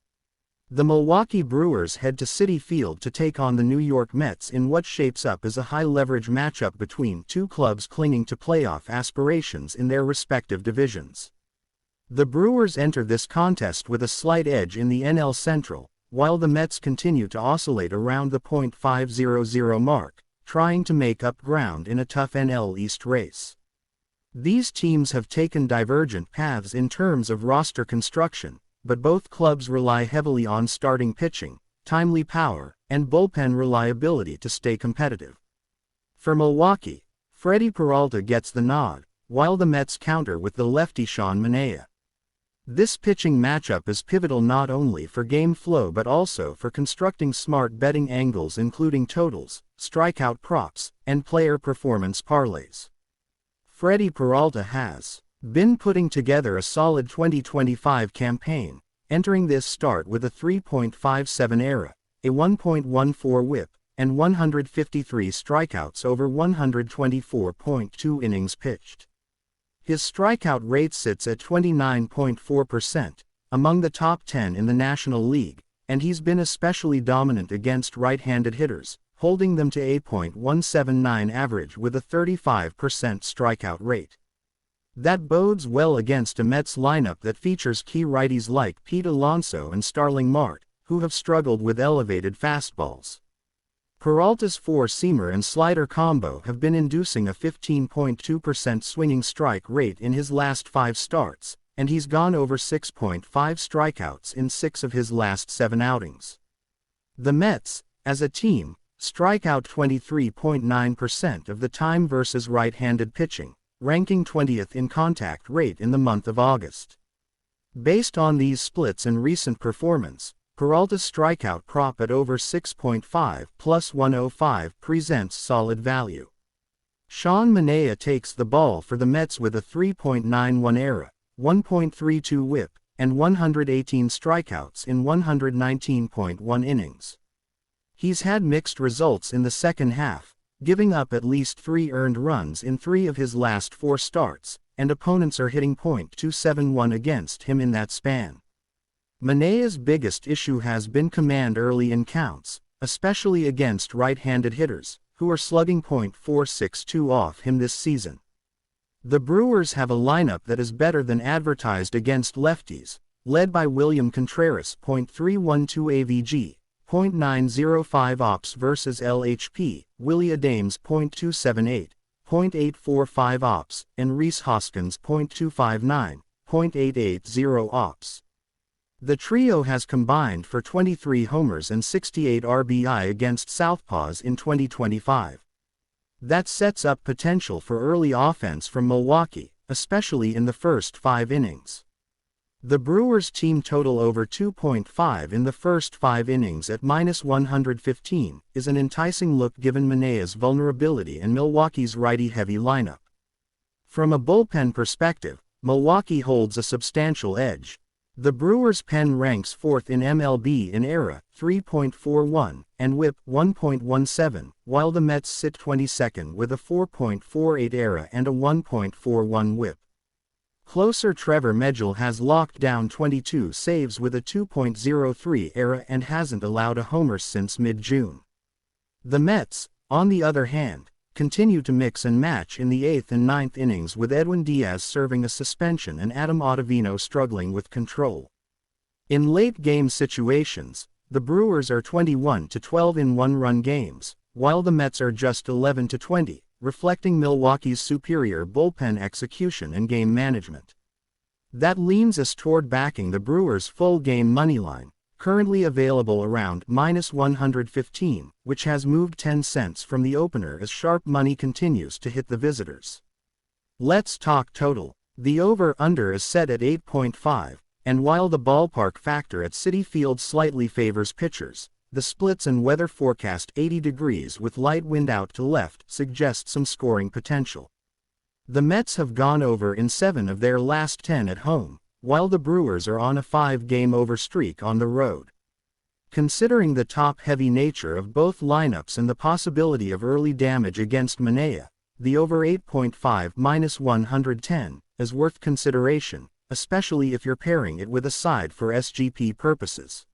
The Milwaukee Brewers head to Citi Field to take on the New York Mets in what shapes up as a high-leverage matchup between two clubs clinging to playoff aspirations in their respective divisions. The Brewers enter this contest with a slight edge in the NL Central, while the Mets continue to oscillate around the .500 mark, trying to make up ground in a tough NL East race. These teams have taken divergent paths in terms of roster construction, but both clubs rely heavily on starting pitching, timely power, and bullpen reliability to stay competitive. For Milwaukee, Freddie Peralta gets the nod, while the Mets counter with the lefty Sean Manaea. This pitching matchup is pivotal not only for game flow but also for constructing smart betting angles including totals, strikeout props, and player performance parlays. Freddie Peralta has been putting together a solid 2025 campaign, entering this start with a 3.57 ERA, a 1.14 WHIP, and 153 strikeouts over 124.2 innings pitched. His strikeout rate sits at 29.4%, among the top 10 in the National League, and he's been especially dominant against right-handed hitters, holding them to a .179 average with a 35% strikeout rate. That bodes well against a Mets lineup that features key righties like Pete Alonso and Starling Marte, who have struggled with elevated fastballs. Peralta's four-seamer and slider combo have been inducing a 15.2% swinging strike rate in his last 5 starts, and he's gone over 6.5 strikeouts in 6 of his last 7 outings. The Mets, as a team, strike out 23.9% of the time versus right-handed pitching, ranking 20th in contact rate in the month of August. Based on these splits and recent performance, Peralta's strikeout prop at over 6.5 plus 105 presents solid value. Sean Manaea takes the ball for the Mets with a 3.91 ERA, 1.32 WHIP, and 118 strikeouts in 119.1 innings. He's had mixed results in the second half, giving up at least 3 earned runs in 3 of his last 4 starts, and opponents are hitting .271 against him in that span. Manaea's biggest issue has been command early in counts, especially against right-handed hitters, who are slugging .462 off him this season. The Brewers have a lineup that is better than advertised against lefties, led by William Contreras .312 AVG, .905 OPS versus LHP, Willie Adames .278, .845 OPS, and Rhys Hoskins .259, .880 OPS. The trio has combined for 23 homers and 68 RBI against Southpaws in 2025. That sets up potential for early offense from Milwaukee, especially in the first 5 innings. The Brewers' team total over 2.5 in the first 5 innings at -115 is an enticing look given Manaea's vulnerability and Milwaukee's righty-heavy lineup. From a bullpen perspective, Milwaukee holds a substantial edge. The Brewers' pen ranks 4th in MLB in ERA, 3.41, and WHIP, 1.17, while the Mets sit 22nd with a 4.48 ERA and a 1.41 WHIP. Closer Trevor Megill has locked down 22 saves with a 2.03 ERA and hasn't allowed a homer since mid-June. The Mets, on the other hand, continue to mix and match in the 8th and 9th innings with Edwin Diaz serving a suspension and Adam Ottavino struggling with control. In late-game situations, the Brewers are 21-12 in one-run games, while the Mets are just 11-20, reflecting Milwaukee's superior bullpen execution and game management. That leans us toward backing the Brewers' full-game moneyline, currently available around -115, which has moved 10 cents from the opener as sharp money continues to hit the visitors. Let's talk total. The over-under is set at 8.5, and while the ballpark factor at Citi Field slightly favors pitchers, the splits and weather forecast 80 degrees with light wind out to left suggests some scoring potential. The Mets have gone over in 7 of their last 10 at home, while the Brewers are on a 5-game over streak on the road. Considering the top-heavy nature of both lineups and the possibility of early damage against Manaea, the over 8.5 -110 is worth consideration, especially if you're pairing it with a side for SGP purposes.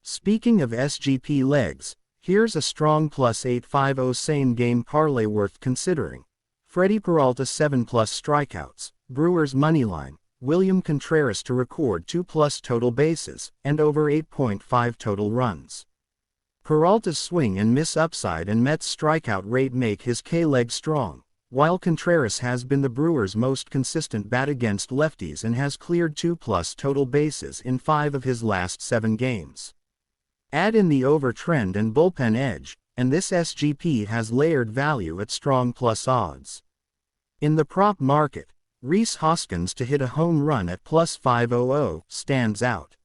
Speaking of SGP legs, here's a strong +850 same-game parlay worth considering. Freddie Peralta 7+ strikeouts, Brewers moneyline, William Contreras to record 2+ total bases, and over 8.5 total runs. Peralta's swing and miss upside and Mets strikeout rate make his K-leg strong, while Contreras has been the Brewers' most consistent bat against lefties and has cleared 2+ total bases in 5 of his last 7 games. Add in the over trend and bullpen edge, and this SGP has layered value at strong plus odds. In the prop market, Rhys Hoskins to hit a home run at plus 500 stands out.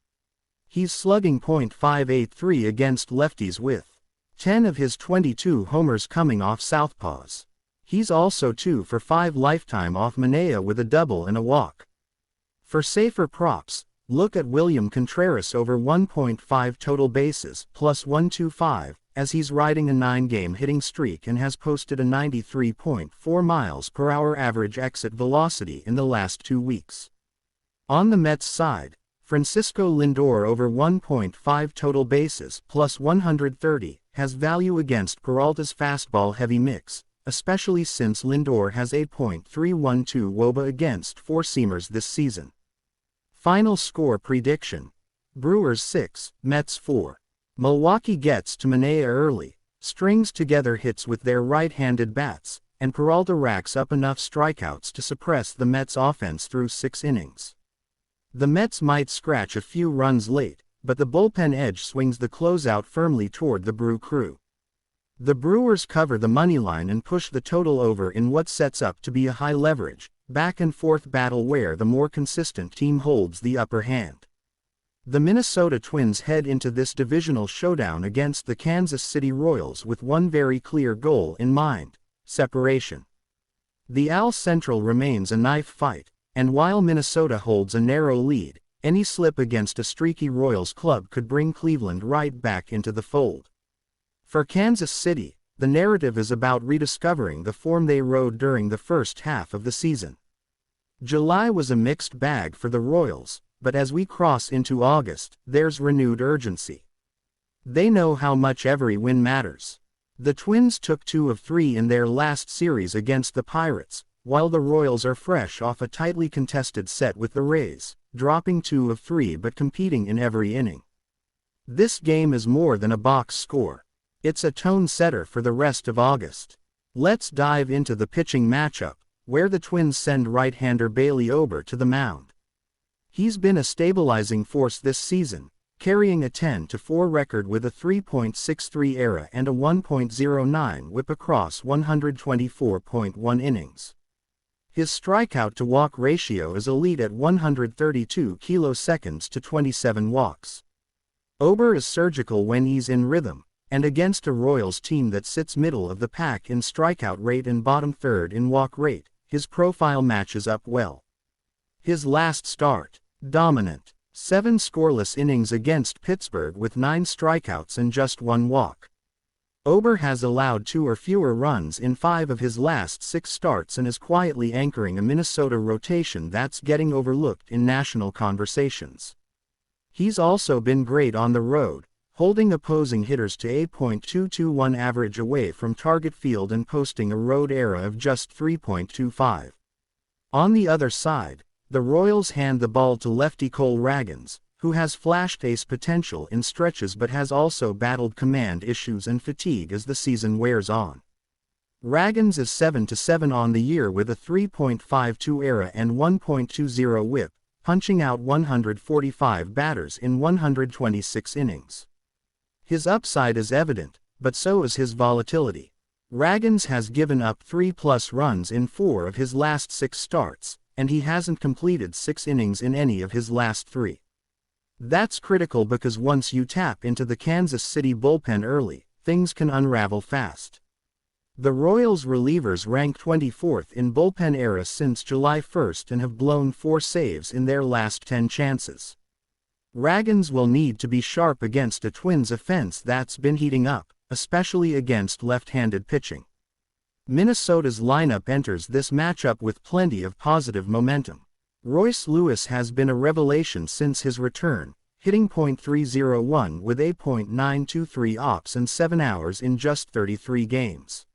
He's slugging .583 against lefties with 10 of his 22 homers coming off southpaws. He's also 2 for 5 lifetime off Manea with a double and a walk. For safer props, look at William Contreras over 1.5 total bases plus 125, as he's riding a 9-game hitting streak and has posted a 93.4 miles per hour average exit velocity in the last 2 weeks. On the Mets side, Francisco Lindor over 1.5 total bases plus 130 has value against Peralta's fastball-heavy mix, especially since Lindor has a .312 WOBA against four-seamers this season. Final score prediction: Brewers 6, Mets 4. Milwaukee gets to Manea early, strings together hits with their right-handed bats, and Peralta racks up enough strikeouts to suppress the Mets' offense through 6 innings. The Mets might scratch a few runs late, but the bullpen edge swings the closeout firmly toward the Brew Crew. The Brewers cover the money line and push the total over in what sets up to be a high-leverage, back-and-forth battle where the more consistent team holds the upper hand. The Minnesota Twins head into this divisional showdown against the Kansas City Royals with one very clear goal in mind: separation. The AL Central remains a knife fight, and while Minnesota holds a narrow lead, any slip against a streaky Royals club could bring Cleveland right back into the fold. For Kansas City, the narrative is about rediscovering the form they rode during the first half of the season. July was a mixed bag for the Royals, but as we cross into August, there's renewed urgency. They know how much every win matters. The Twins took 2 of 3 in their last series against the Pirates, while the Royals are fresh off a tightly contested set with the Rays, dropping 2 of 3 but competing in every inning. This game is more than a box score. It's a tone setter for the rest of August. Let's dive into the pitching matchup, where the Twins send right-hander Bailey Ober to the mound. He's been a stabilizing force this season, carrying a 10-4 record with a 3.63 ERA and a 1.09 WHIP across 124.1 innings. His strikeout-to-walk ratio is elite at 132 kiloseconds to 27 walks. Ober is surgical when he's in rhythm, and against a Royals team that sits middle of the pack in strikeout rate and bottom third in walk rate, his profile matches up well. His last start: dominant. 7 scoreless innings against Pittsburgh with 9 strikeouts and just 1 walk. Ober has allowed 2 or fewer runs in 5 of his last 6 starts and is quietly anchoring a Minnesota rotation that's getting overlooked in national conversations. He's also been great on the road, holding opposing hitters to a .221 average away from target field and posting a road ERA of just 3.25. On the other side, the Royals hand the ball to lefty Cole Ragans, who has flashed ace potential in stretches but has also battled command issues and fatigue as the season wears on. Ragans is 7-7 on the year with a 3.52 ERA and 1.20 WHIP, punching out 145 batters in 126 innings. His upside is evident, but so is his volatility. Ragans has given up 3+ runs in 4 of his last 6 starts, and he hasn't completed 6 innings in any of his last 3. That's critical because once you tap into the Kansas City bullpen early, things can unravel fast. The Royals relievers rank 24th in bullpen ERA since July 1st and have blown 4 saves in their last 10 chances. Ragans will need to be sharp against a Twins offense that's been heating up, especially against left-handed pitching. Minnesota's lineup enters this matchup with plenty of positive momentum. Royce Lewis has been a revelation since his return, hitting .301 with a .923 ops and 7 hours in just 33 games.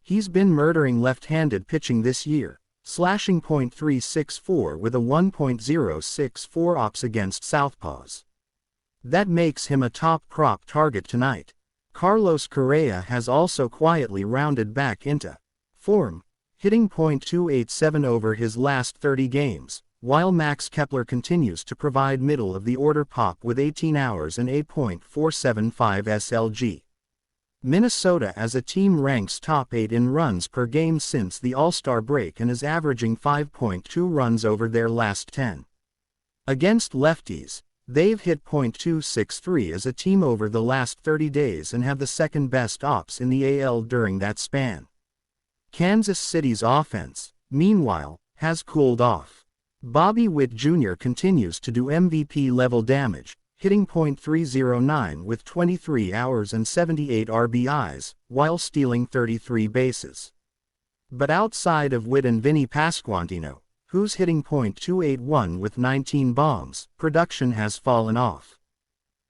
He's been murdering left-handed pitching this year, slashing .364 with a 1.064 ops against southpaws. That makes him a top prop target tonight. Carlos Correa has also quietly rounded back into form, hitting .287 over his last 30 games, while Max Kepler continues to provide middle-of-the-order pop with 18 hours and 8.475 SLG. Minnesota as a team ranks top 8 in runs per game since the All-Star break and is averaging 5.2 runs over their last 10. Against lefties, they've hit .263 as a team over the last 30 days and have the second best ops in the AL during that span. Kansas City's offense, meanwhile, has cooled off. Bobby Witt Jr. continues to do MVP-level damage, hitting .309 with 23 hours and 78 RBIs, while stealing 33 bases. But outside of Witt and Vinny Pasquantino, who's hitting .281 with 19 bombs, production has fallen off.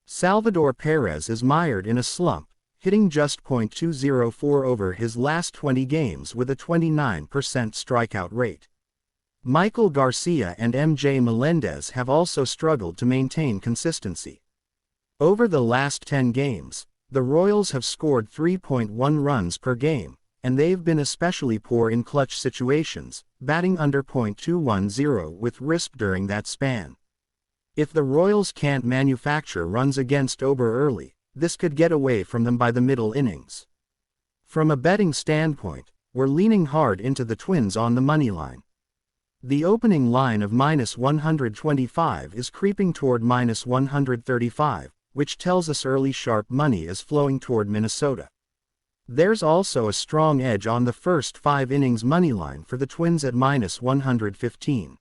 Salvador Perez is mired in a slump, hitting just .204 over his last 20 games with a 29% strikeout rate. Michael Garcia and MJ Melendez have also struggled to maintain consistency. Over the last 10 games, the Royals have scored 3.1 runs per game, and they've been especially poor in clutch situations, batting under .210 with RISP during that span. If the Royals can't manufacture runs against Ober early, this could get away from them by the middle innings. From a betting standpoint, we're leaning hard into the Twins on the money line. The opening line of -125 is creeping toward -135, which tells us early sharp money is flowing toward Minnesota. There's also a strong edge on the first 5 innings money line for the Twins at -115.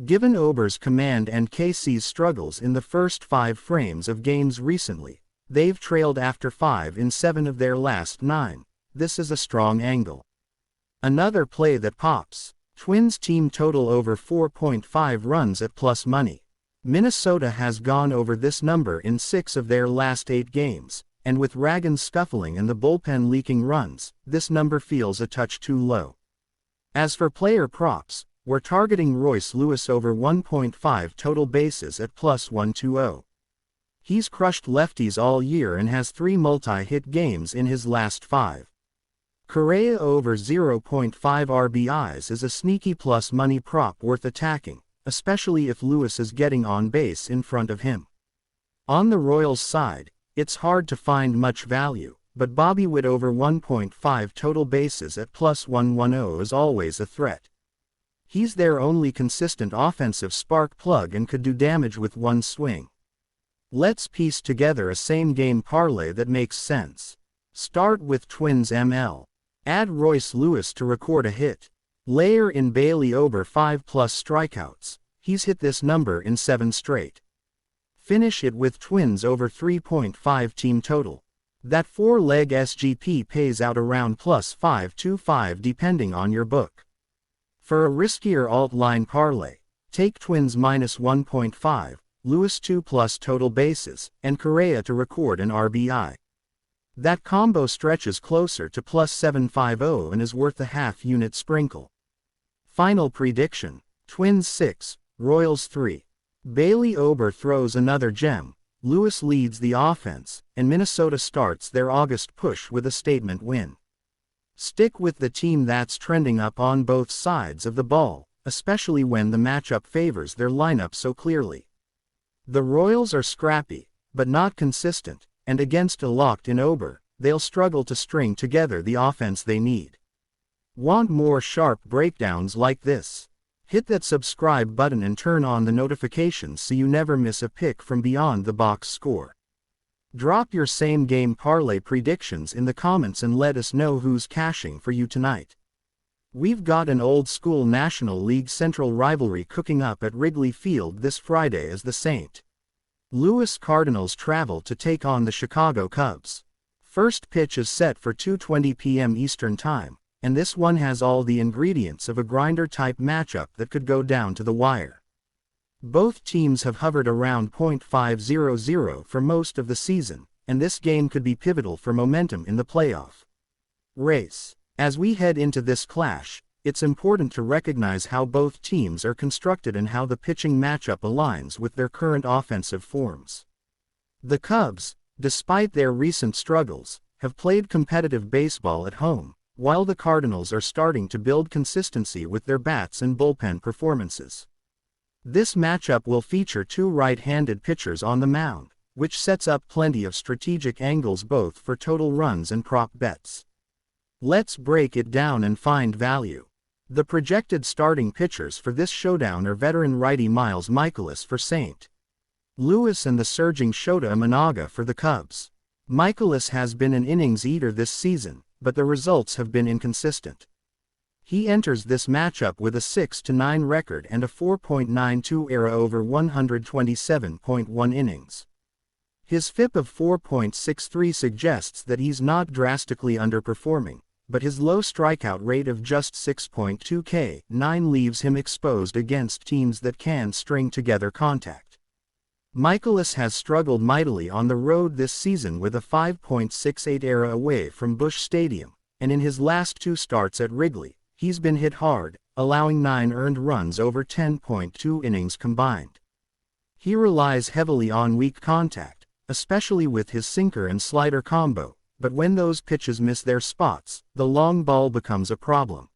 Given Ober's command and KC's struggles in the first 5 frames of games recently, they've trailed after 5 in 7 of their last 9. This is a strong angle. Another play that pops. Twins team total over 4.5 runs at plus money. Minnesota has gone over this number in 6 of their last 8 games, and with Ragan scuffling and the bullpen leaking runs, this number feels a touch too low. As for player props, we're targeting Royce Lewis over 1.5 total bases at plus 120. He's crushed lefties all year and has 3 multi-hit games in his last 5. Correa over 0.5 RBIs is a sneaky plus money prop worth attacking, especially if Lewis is getting on base in front of him. On the Royals side, it's hard to find much value, but Bobby Witt over 1.5 total bases at plus 110 is always a threat. He's their only consistent offensive spark plug and could do damage with one swing. Let's piece together a same-game parlay that makes sense. Start with Twins ML. Add Royce Lewis to record a hit. Layer in Bailey Ober 5+ strikeouts. He's hit this number in 7 straight. Finish it with Twins over 3.5 team total. That 4-leg SGP pays out around plus 525 depending on your book. For a riskier alt-line parlay, take Twins minus 1.5, Lewis 2+ total bases, and Correa to record an RBI. That combo stretches closer to plus 750 and is worth a half-unit sprinkle. Final prediction, Twins 6, Royals 3. Bailey Ober throws another gem, Lewis leads the offense, and Minnesota starts their August push with a statement win. Stick with the team that's trending up on both sides of the ball, especially when the matchup favors their lineup so clearly. The Royals are scrappy, but not consistent, and against a locked-in Ober, they'll struggle to string together the offense they need. Want more sharp breakdowns like this? Hit that subscribe button and turn on the notifications so you never miss a pick from beyond the box score. Drop your same-game parlay predictions in the comments and let us know who's cashing for you tonight. We've got an old-school National League Central rivalry cooking up at Wrigley Field this Friday as the St. Louis Cardinals travel to take on the Chicago Cubs. First pitch is set for 2:20 p.m. Eastern Time, and this one has all the ingredients of a grinder-type matchup that could go down to the wire. Both teams have hovered around .500 for most of the season, and this game could be pivotal for momentum in the playoff race. As we head into this clash, it's important to recognize how both teams are constructed and how the pitching matchup aligns with their current offensive forms. The Cubs, despite their recent struggles, have played competitive baseball at home, while the Cardinals are starting to build consistency with their bats and bullpen performances. This matchup will feature two right-handed pitchers on the mound, which sets up plenty of strategic angles both for total runs and prop bets. Let's break it down and find value. The projected starting pitchers for this showdown are veteran righty Miles Mikolas for St. Louis and the surging Shota Imanaga for the Cubs. Mikolas has been an innings eater this season, but the results have been inconsistent. He enters this matchup with a 6-9 record and a 4.92 ERA over 127.1 innings. His FIP of 4.63 suggests that he's not drastically underperforming, but his low strikeout rate of just 6.2 K9 leaves him exposed against teams that can string together contact. Mikolas has struggled mightily on the road this season with a 5.68 ERA away from Busch Stadium, and in his last two starts at Wrigley, he's been hit hard, allowing 9 earned runs over 10.2 innings combined. He relies heavily on weak contact, especially with his sinker and slider combo, but when those pitches miss their spots, the long ball becomes a problem.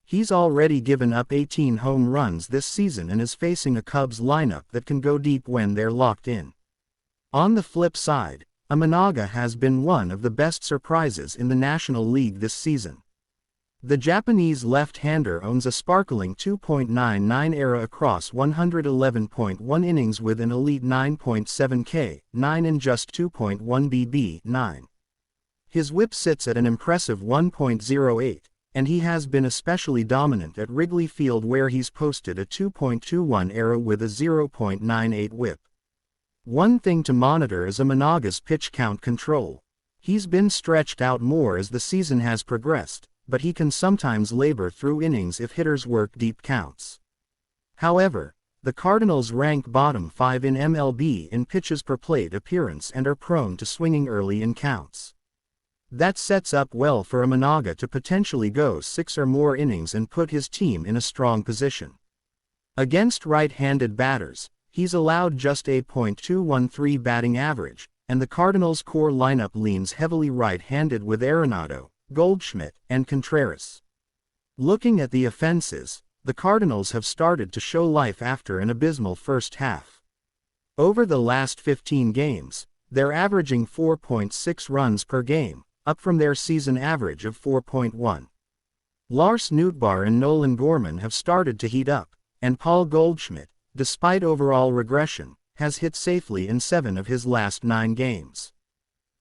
He's already given up 18 home runs this season and is facing a Cubs lineup that can go deep when they're locked in. On the flip side, Imanaga has been one of the best surprises in the National League this season. The Japanese left-hander owns a sparkling 2.99 ERA across 111.1 innings with an elite 9.7 K9 and just 2.1 BB9. His whip sits at an impressive 1.08, and he has been especially dominant at Wrigley Field where he's posted a 2.21 ERA with a 0.98 whip. One thing to monitor is Imanaga's pitch count control. He's been stretched out more as the season has progressed, but he can sometimes labor through innings if hitters work deep counts. However, the Cardinals rank bottom 5 in MLB in pitches per plate appearance and are prone to swinging early in counts. That sets up well for Imanaga to potentially go 6 or more innings and put his team in a strong position. Against right-handed batters, he's allowed just a .213 batting average, and the Cardinals' core lineup leans heavily right-handed with Arenado, Goldschmidt, and Contreras. Looking at the offenses, the Cardinals have started to show life after an abysmal first half. Over the last 15 games, they're averaging 4.6 runs per game, up from their season average of 4.1. Lars Nootbaar and Nolan Gorman have started to heat up, and Paul Goldschmidt, despite overall regression, has hit safely in 7 of his last 9 games.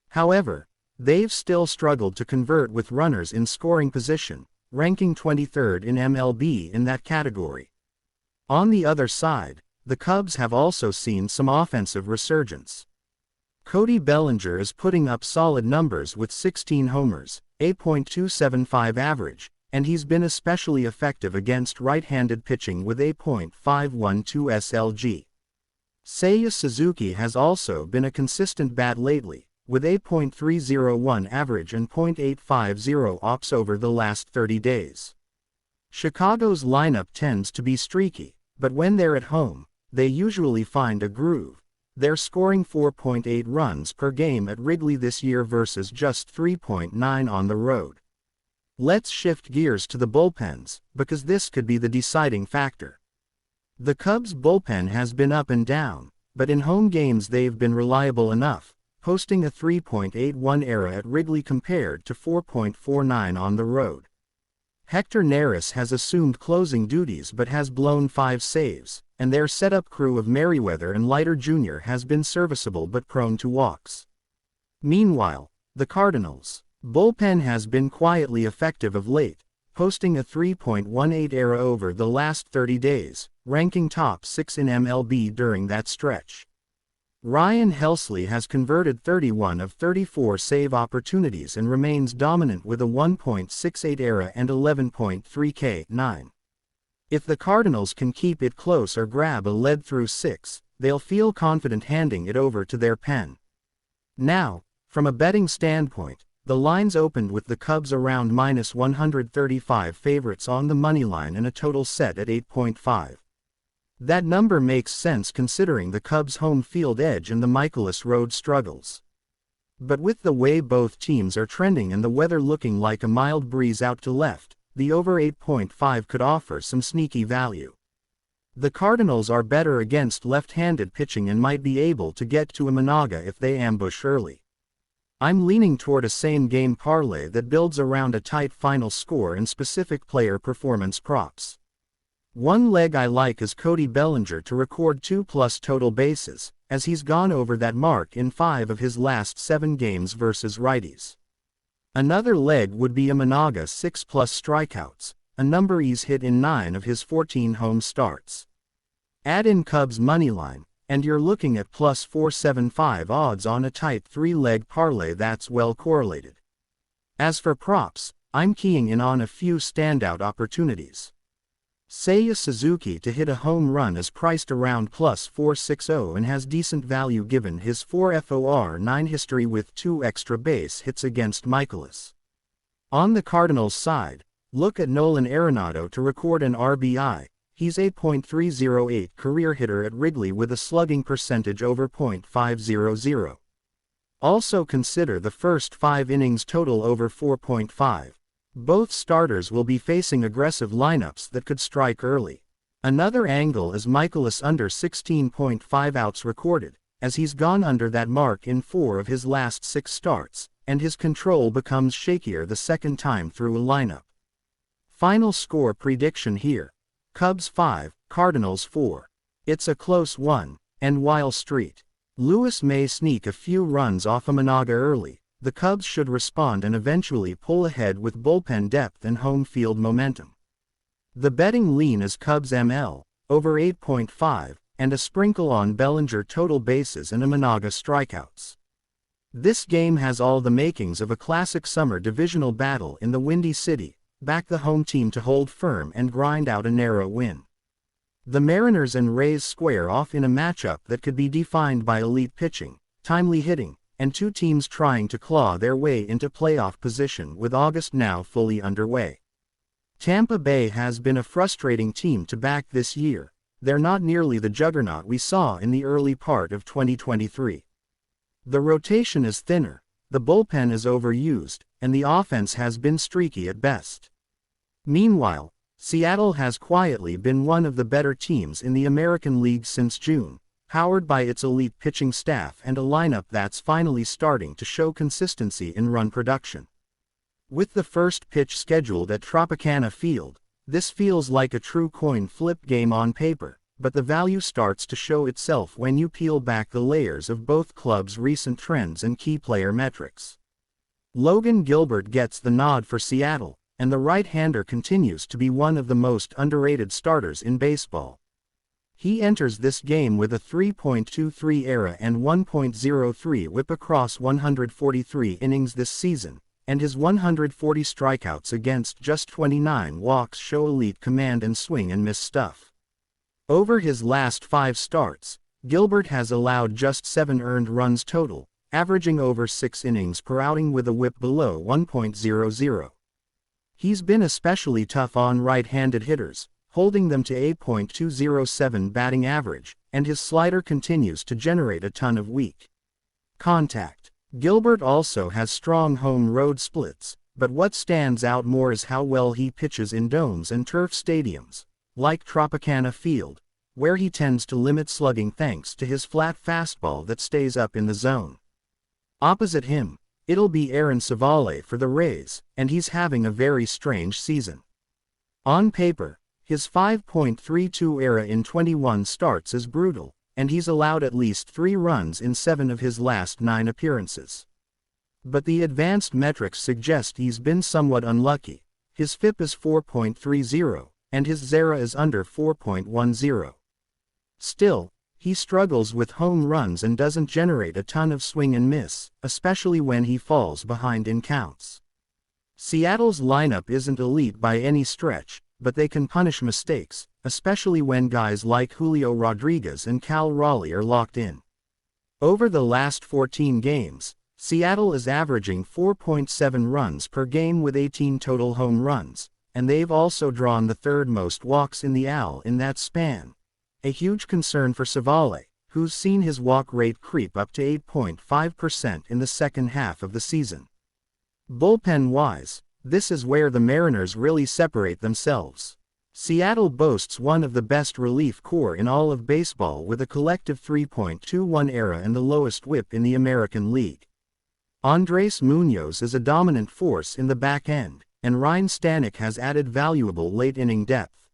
However, they've still struggled to convert with runners in scoring position, ranking 23rd in MLB in that category. On the other side, the Cubs have also seen some offensive resurgence. Cody Bellinger is putting up solid numbers with 16 homers, a .275 average, and he's been especially effective against right-handed pitching with a .512 SLG. Seiya Suzuki has also been a consistent bat lately, with a .301 average and .850 OPS over the last 30 days. Chicago's lineup tends to be streaky, but when they're at home, they usually find a groove. They're scoring 4.8 runs per game at Wrigley this year versus just 3.9 on the road. Let's shift gears to the bullpens, because this could be the deciding factor. The Cubs' bullpen has been up and down, but in home games they've been reliable enough, posting a 3.81 ERA at Wrigley compared to 4.49 on the road. Hector Neris has assumed closing duties but has blown 5 saves, and their setup crew of Merriweather and Leiter Jr. has been serviceable but prone to walks. Meanwhile, the Cardinals' bullpen has been quietly effective of late, posting a 3.18 ERA over the last 30 days, ranking top 6 in MLB during that stretch. Ryan Helsley has converted 31 of 34 save opportunities and remains dominant with a 1.68 ERA and 11.3 K9. If the Cardinals can keep it close or grab a lead through 6, they'll feel confident handing it over to their pen. Now, from a betting standpoint, the lines opened with the Cubs around -135 favorites on the moneyline and a total set at 8.5. That number makes sense considering the Cubs' home field edge and the Mikolas road struggles. But with the way both teams are trending and the weather looking like a mild breeze out to left, the over 8.5 could offer some sneaky value. The Cardinals are better against left-handed pitching and might be able to get to a Managa if they ambush early. I'm leaning toward a same-game parlay that builds around a tight final score and specific player performance props. One leg I like is Cody Bellinger to record 2+ total bases, as he's gone over that mark in 5 of his last 7 games versus righties. Another leg would be a Managa 6+ strikeouts, a number he's hit in 9 of his 14 home starts. Add in Cubs moneyline, and you're looking at plus 475 odds on a tight 3-leg parlay that's well correlated. As for props, I'm keying in on a few standout opportunities. Seiya Suzuki to hit a home run is priced around plus 460 and has decent value given his 4.49 history with 2 extra base hits against Michaelis. On the Cardinals side, look at Nolan Arenado to record an RBI. He's a .308 career hitter at Wrigley with a slugging percentage over .500. Also consider the first 5 innings total over 4.5. Both starters will be facing aggressive lineups that could strike early. Another angle is Michaelis under 16.5 outs recorded, as he's gone under that mark in 4 of his last 6 starts, and his control becomes shakier the second time through a lineup. Final score prediction here. Cubs 5, Cardinals 4. It's a close one, and while Street Lewis may sneak a few runs off a Managa early, the Cubs should respond and eventually pull ahead with bullpen depth and home field momentum. The betting lean is Cubs ML, over 8.5, and a sprinkle on Bellinger total bases and a Managa strikeouts. This game has all the makings of a classic summer divisional battle in the Windy City. Back the home team to hold firm and grind out a narrow win. The Mariners and Rays square off in a matchup that could be defined by elite pitching, timely hitting, and 2 teams trying to claw their way into playoff position with August now fully underway. Tampa Bay has been a frustrating team to back this year. They're not nearly the juggernaut we saw in the early part of 2023. The rotation is thinner, the bullpen is overused, and the offense has been streaky at best. Meanwhile, Seattle has quietly been one of the better teams in the American League since June, powered by its elite pitching staff and a lineup that's finally starting to show consistency in run production. With the first pitch scheduled at Tropicana Field, this feels like a true coin flip game on paper, but the value starts to show itself when you peel back the layers of both clubs' recent trends and key player metrics. Logan Gilbert gets the nod for Seattle, and the right-hander continues to be one of the most underrated starters in baseball. He enters this game with a 3.23 ERA and 1.03 WHIP across 143 innings this season, and his 140 strikeouts against just 29 walks show elite command and swing and miss stuff. Over his last 5 starts, Gilbert has allowed just 7 earned runs total, averaging over 6 innings per outing with a WHIP below 1.00. He's been especially tough on right-handed hitters, holding them to a .207 batting average, and his slider continues to generate a ton of weak contact. Gilbert also has strong home-road splits, but what stands out more is how well he pitches in domes and turf stadiums, like Tropicana Field, where he tends to limit slugging thanks to his flat fastball that stays up in the zone. Opposite him, it'll be Aaron Civale for the Rays, and he's having a very strange season. On paper, his 5.32 ERA in 21 starts is brutal, and he's allowed at least 3 runs in 7 of his last 9 appearances. But the advanced metrics suggest he's been somewhat unlucky. His FIP is 4.30, and his ZERA is under 4.10. Still, he struggles with home runs and doesn't generate a ton of swing and miss, especially when he falls behind in counts. Seattle's lineup isn't elite by any stretch, but they can punish mistakes, especially when guys like Julio Rodriguez and Cal Raleigh are locked in. Over the last 14 games, Seattle is averaging 4.7 runs per game with 18 total home runs, and they've also drawn the 3rd most walks in the AL in that span. A huge concern for Civale, who's seen his walk rate creep up to 8.5% in the second half of the season. Bullpen-wise, this is where the Mariners really separate themselves. Seattle boasts one of the best relief corps in all of baseball with a collective 3.21 ERA and the lowest WHIP in the American League. Andrés Muñoz is a dominant force in the back end, and Ryan Stanek has added valuable late-inning depth.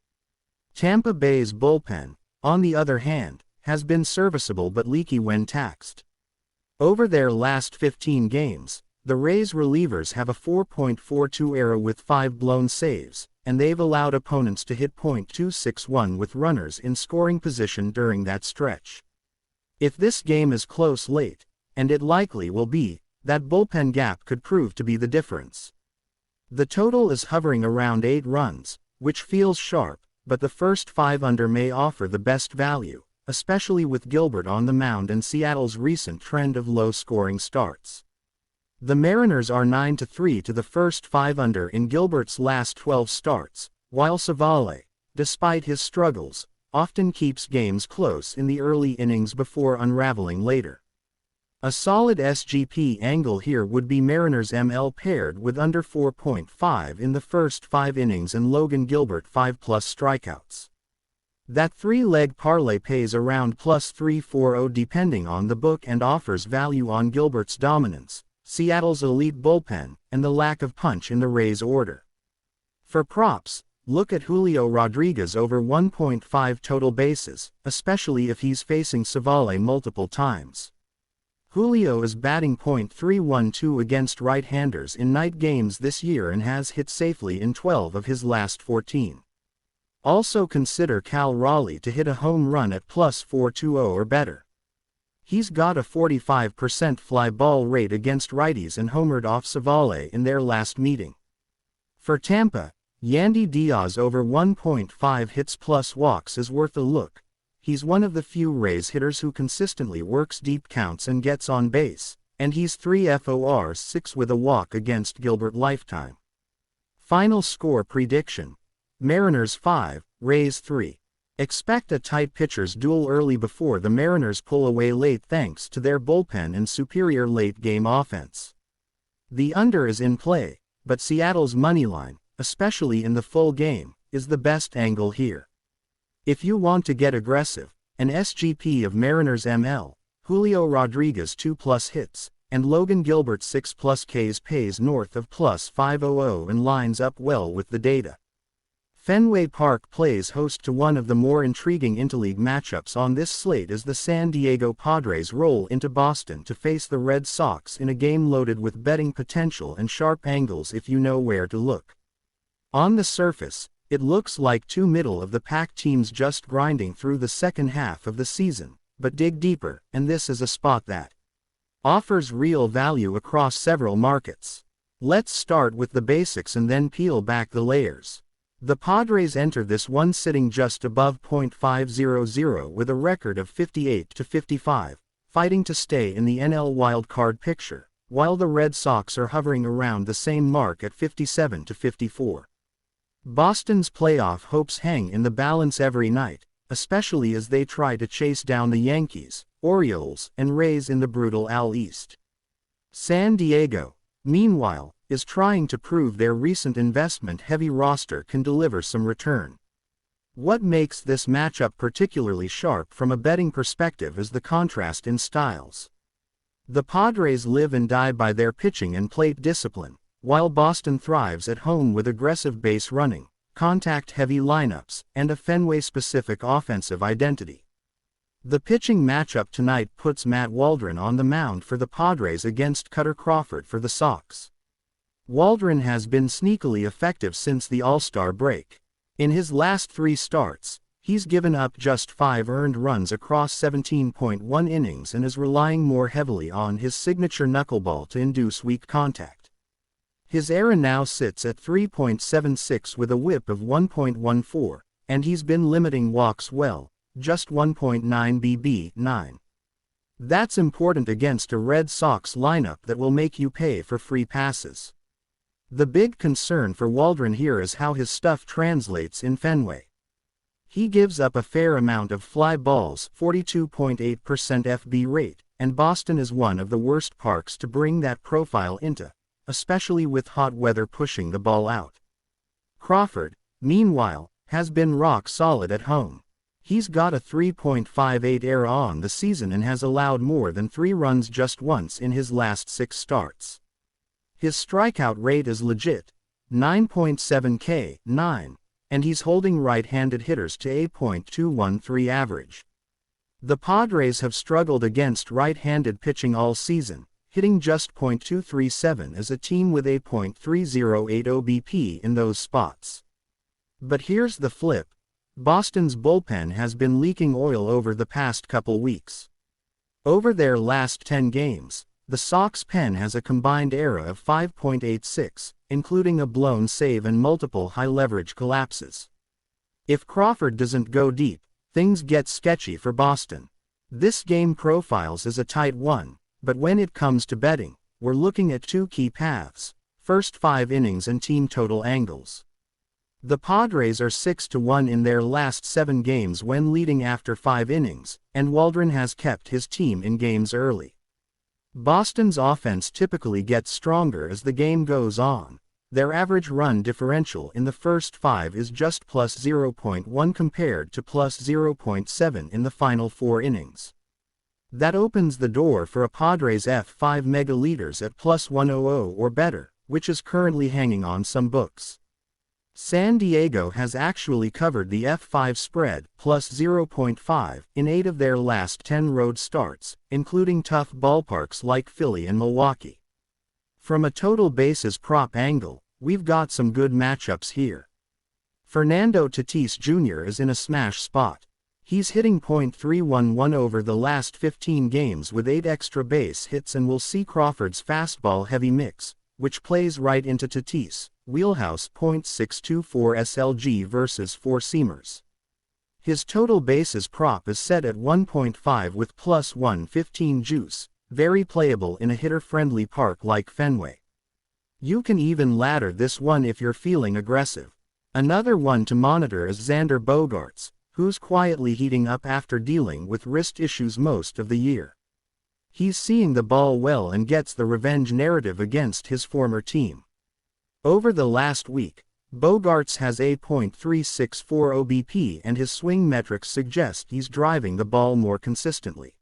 Tampa Bay's bullpen, on the other hand, has been serviceable but leaky when taxed. Over their last 15 games, the Rays relievers have a 4.42 ERA with 5 blown saves, and they've allowed opponents to hit .261 with runners in scoring position during that stretch. If this game is close late, and it likely will be, that bullpen gap could prove to be the difference. The total is hovering around 8 runs, which feels sharp, but the first 5 under may offer the best value, especially with Gilbert on the mound and Seattle's recent trend of low-scoring starts. The Mariners are 9-3 to the first 5 under in Gilbert's last 12 starts, while Savale, despite his struggles, often keeps games close in the early innings before unraveling later. A solid SGP angle here would be Mariners ML paired with under 4.5 in the first 5 innings and Logan Gilbert 5+ strikeouts. That 3-leg parlay pays around +340 depending on the book and offers value on Gilbert's dominance, Seattle's elite bullpen, and the lack of punch in the Rays' order. For props, look at Julio Rodriguez over 1.5 total bases, especially if he's facing Savale multiple times. Julio is batting .312 against right-handers in night games this year and has hit safely in 12 of his last 14. Also consider Cal Raleigh to hit a home run at +420 or better. He's got a 45% fly ball rate against righties and homered off Savale in their last meeting. For Tampa, Yandy Diaz over 1.5 hits plus walks is worth a look. He's one of the few Rays hitters who consistently works deep counts and gets on base, and he's 3 FOR 6 with a walk against Gilbert lifetime. Final score prediction: Mariners 5, Rays 3. Expect a tight pitcher's duel early before the Mariners pull away late thanks to their bullpen and superior late-game offense. The under is in play, but Seattle's moneyline, especially in the full game, is the best angle here. If you want to get aggressive, an SGP of Mariners ML, Julio Rodriguez 2+ hits, and Logan Gilbert 6+ Ks pays north of +500 and lines up well with the data. Fenway Park plays host to one of the more intriguing interleague matchups on this slate as the San Diego Padres roll into Boston to face the Red Sox in a game loaded with betting potential and sharp angles if you know where to look. On the surface, it looks like two middle-of-the-pack teams just grinding through the second half of the season, but dig deeper, and this is a spot that offers real value across several markets. Let's start with the basics and then peel back the layers. The Padres enter this one sitting just above .500 with a record of 58-55, fighting to stay in the NL wildcard picture, while the Red Sox are hovering around the same mark at 57-54. Boston's playoff hopes hang in the balance every night, especially as they try to chase down the Yankees, Orioles, and Rays in the brutal AL East. San Diego, meanwhile, is trying to prove their recent investment-heavy roster can deliver some return. What makes this matchup particularly sharp from a betting perspective is the contrast in styles. The Padres live and die by their pitching and plate discipline, while Boston thrives at home with aggressive base running, contact-heavy lineups, and a Fenway-specific offensive identity. The pitching matchup tonight puts Matt Waldron on the mound for the Padres against Cutter Crawford for the Sox. Waldron has been sneakily effective since the All-Star break. In his last 3 starts, he's given up just 5 earned runs across 17.1 innings and is relying more heavily on his signature knuckleball to induce weak contact. His ERA now sits at 3.76 with a WHIP of 1.14, and he's been limiting walks well, just 1.9 BB9. That's important against a Red Sox lineup that will make you pay for free passes. The big concern for Waldron here is how his stuff translates in Fenway. He gives up a fair amount of fly balls, 42.8% FB rate, and Boston is one of the worst parks to bring that profile into, especially with hot weather pushing the ball out. Crawford, meanwhile, has been rock solid at home. He's got a 3.58 ERA on the season and has allowed more than 3 runs just once in his last 6 starts. His strikeout rate is legit, 9.7 K9, and he's holding right-handed hitters to a .213 average. The Padres have struggled against right-handed pitching all season, hitting just .237 as a team with a .308 OBP in those spots. But here's the flip. Boston's bullpen has been leaking oil over the past couple weeks. Over their last 10 games, the Sox pen has a combined ERA of 5.86, including a blown save and multiple high-leverage collapses. If Crawford doesn't go deep, things get sketchy for Boston. This game profiles as a tight one, but when it comes to betting, we're looking at 2 key paths: first 5 innings and team total angles. The Padres are 6-1 in their last 7 games when leading after 5 innings, and Waldron has kept his team in games early. Boston's offense typically gets stronger as the game goes on. Their average run differential in the first 5 is just plus 0.1 compared to plus 0.7 in the final 4 innings. That opens the door for a Padres F5 mega leaders at plus 100 or better, which is currently hanging on some books. San Diego has actually covered the F5 spread, plus 0.5, in 8 of their last 10 road starts, including tough ballparks like Philly and Milwaukee. From a total bases prop angle, we've got some good matchups here. Fernando Tatis Jr. is in a smash spot. He's hitting .311 over the last 15 games with 8 extra base hits, and will see Crawford's fastball-heavy mix, which plays right into Tatis' wheelhouse, .624 SLG versus 4-seamers. His total bases prop is set at 1.5 with plus 115 juice, very playable in a hitter-friendly park like Fenway. You can even ladder this one if you're feeling aggressive. Another one to monitor is Xander Bogaerts, who's quietly heating up after dealing with wrist issues most of the year. He's seeing the ball well and gets the revenge narrative against his former team. Over the last week, Bogaerts has a .364 OBP and his swing metrics suggest he's driving the ball more consistently.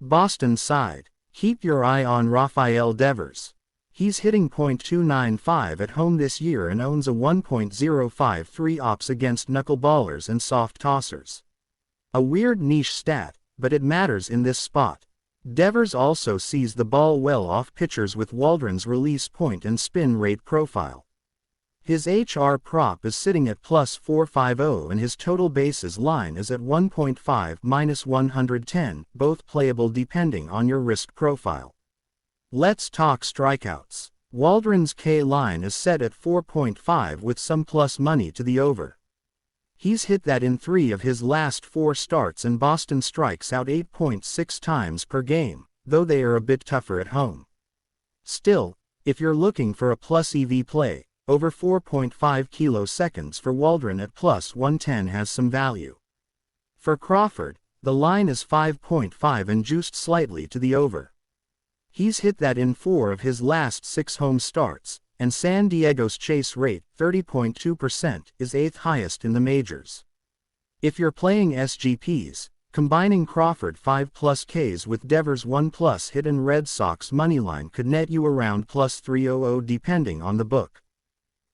Boston's side, keep your eye on Rafael Devers. He's hitting .295 at home this year and owns a 1.053 ops against knuckleballers and soft tossers. A weird niche stat, but it matters in this spot. Devers also sees the ball well off pitchers with Waldron's release point and spin rate profile. His HR prop is sitting at plus 450 and his total bases line is at 1.5 minus 110, both playable depending on your risk profile. Let's talk strikeouts. Waldron's K line is set at 4.5 with some plus money to the over. He's hit that in 3 of his last 4 starts, and Boston strikes out 8.6 times per game, though they are a bit tougher at home. Still, if you're looking for a plus EV play, over 4.5 kiloseconds for Waldron at plus 110 has some value. For Crawford, the line is 5.5 and juiced slightly to the over. He's hit that in 4 of his last 6 home starts, and San Diego's chase rate, 30.2%, is 8th highest in the majors. If you're playing SGPs, combining Crawford 5+ Ks with Devers 1+ hit and Red Sox moneyline could net you around plus 300 depending on the book.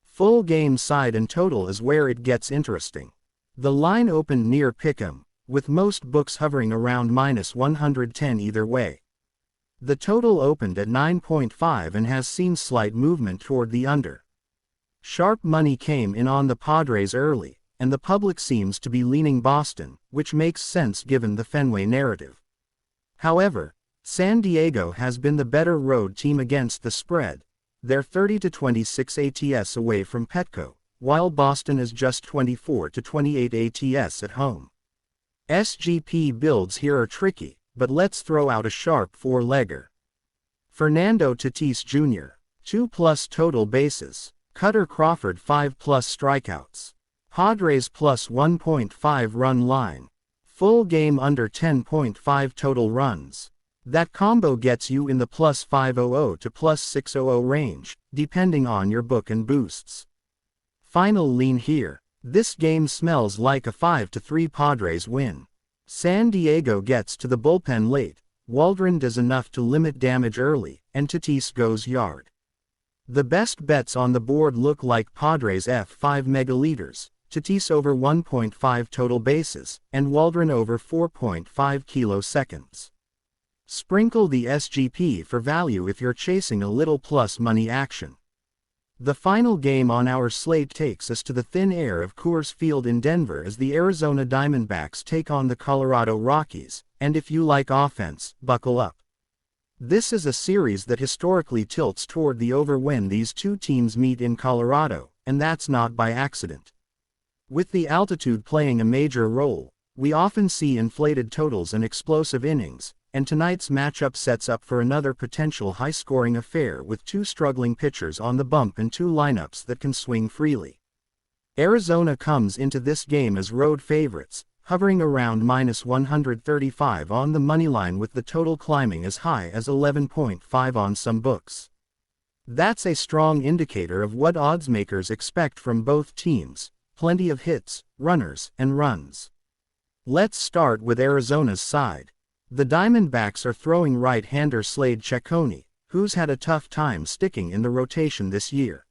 Full game side and total is where it gets interesting. The line opened near pick'em, with most books hovering around minus 110 either way. The total opened at 9.5 and has seen slight movement toward the under. Sharp money came in on the Padres early, and the public seems to be leaning Boston, which makes sense given the Fenway narrative. However, San Diego has been the better road team against the spread. They're 30-26 ATS away from Petco, while Boston is just 24-28 ATS at home. SGP builds here are tricky, but let's throw out a sharp 4-legger. Fernando Tatis Jr., 2+ total bases. Cutter Crawford 5+ strikeouts. Padres plus 1.5 run line. Full game under 10.5 total runs. That combo gets you in the plus 500 to plus 600 range, depending on your book and boosts. Final lean here. This game smells like a 5-3 Padres win. San Diego gets to the bullpen late, Waldron does enough to limit damage early, and Tatis goes yard. The best bets on the board look like Padres F5 megaliters, Tatis over 1.5 total bases, and Waldron over 4.5 kiloseconds. Sprinkle the SGP for value if you're chasing a little plus money action. The final game on our slate takes us to the thin air of Coors Field in Denver as the Arizona Diamondbacks take on the Colorado Rockies, and if you like offense, buckle up. This is a series that historically tilts toward the over when these two teams meet in Colorado, and that's not by accident. With the altitude playing a major role, we often see inflated totals and explosive innings, and tonight's matchup sets up for another potential high-scoring affair with two struggling pitchers on the bump and two lineups that can swing freely. Arizona comes into this game as road favorites, hovering around -135 on the moneyline with the total climbing as high as 11.5 on some books. That's a strong indicator of what oddsmakers expect from both teams: plenty of hits, runners, and runs. Let's start with Arizona's side. The Diamondbacks are throwing right-hander Slade Cecconi, who's had a tough time sticking in the rotation this year.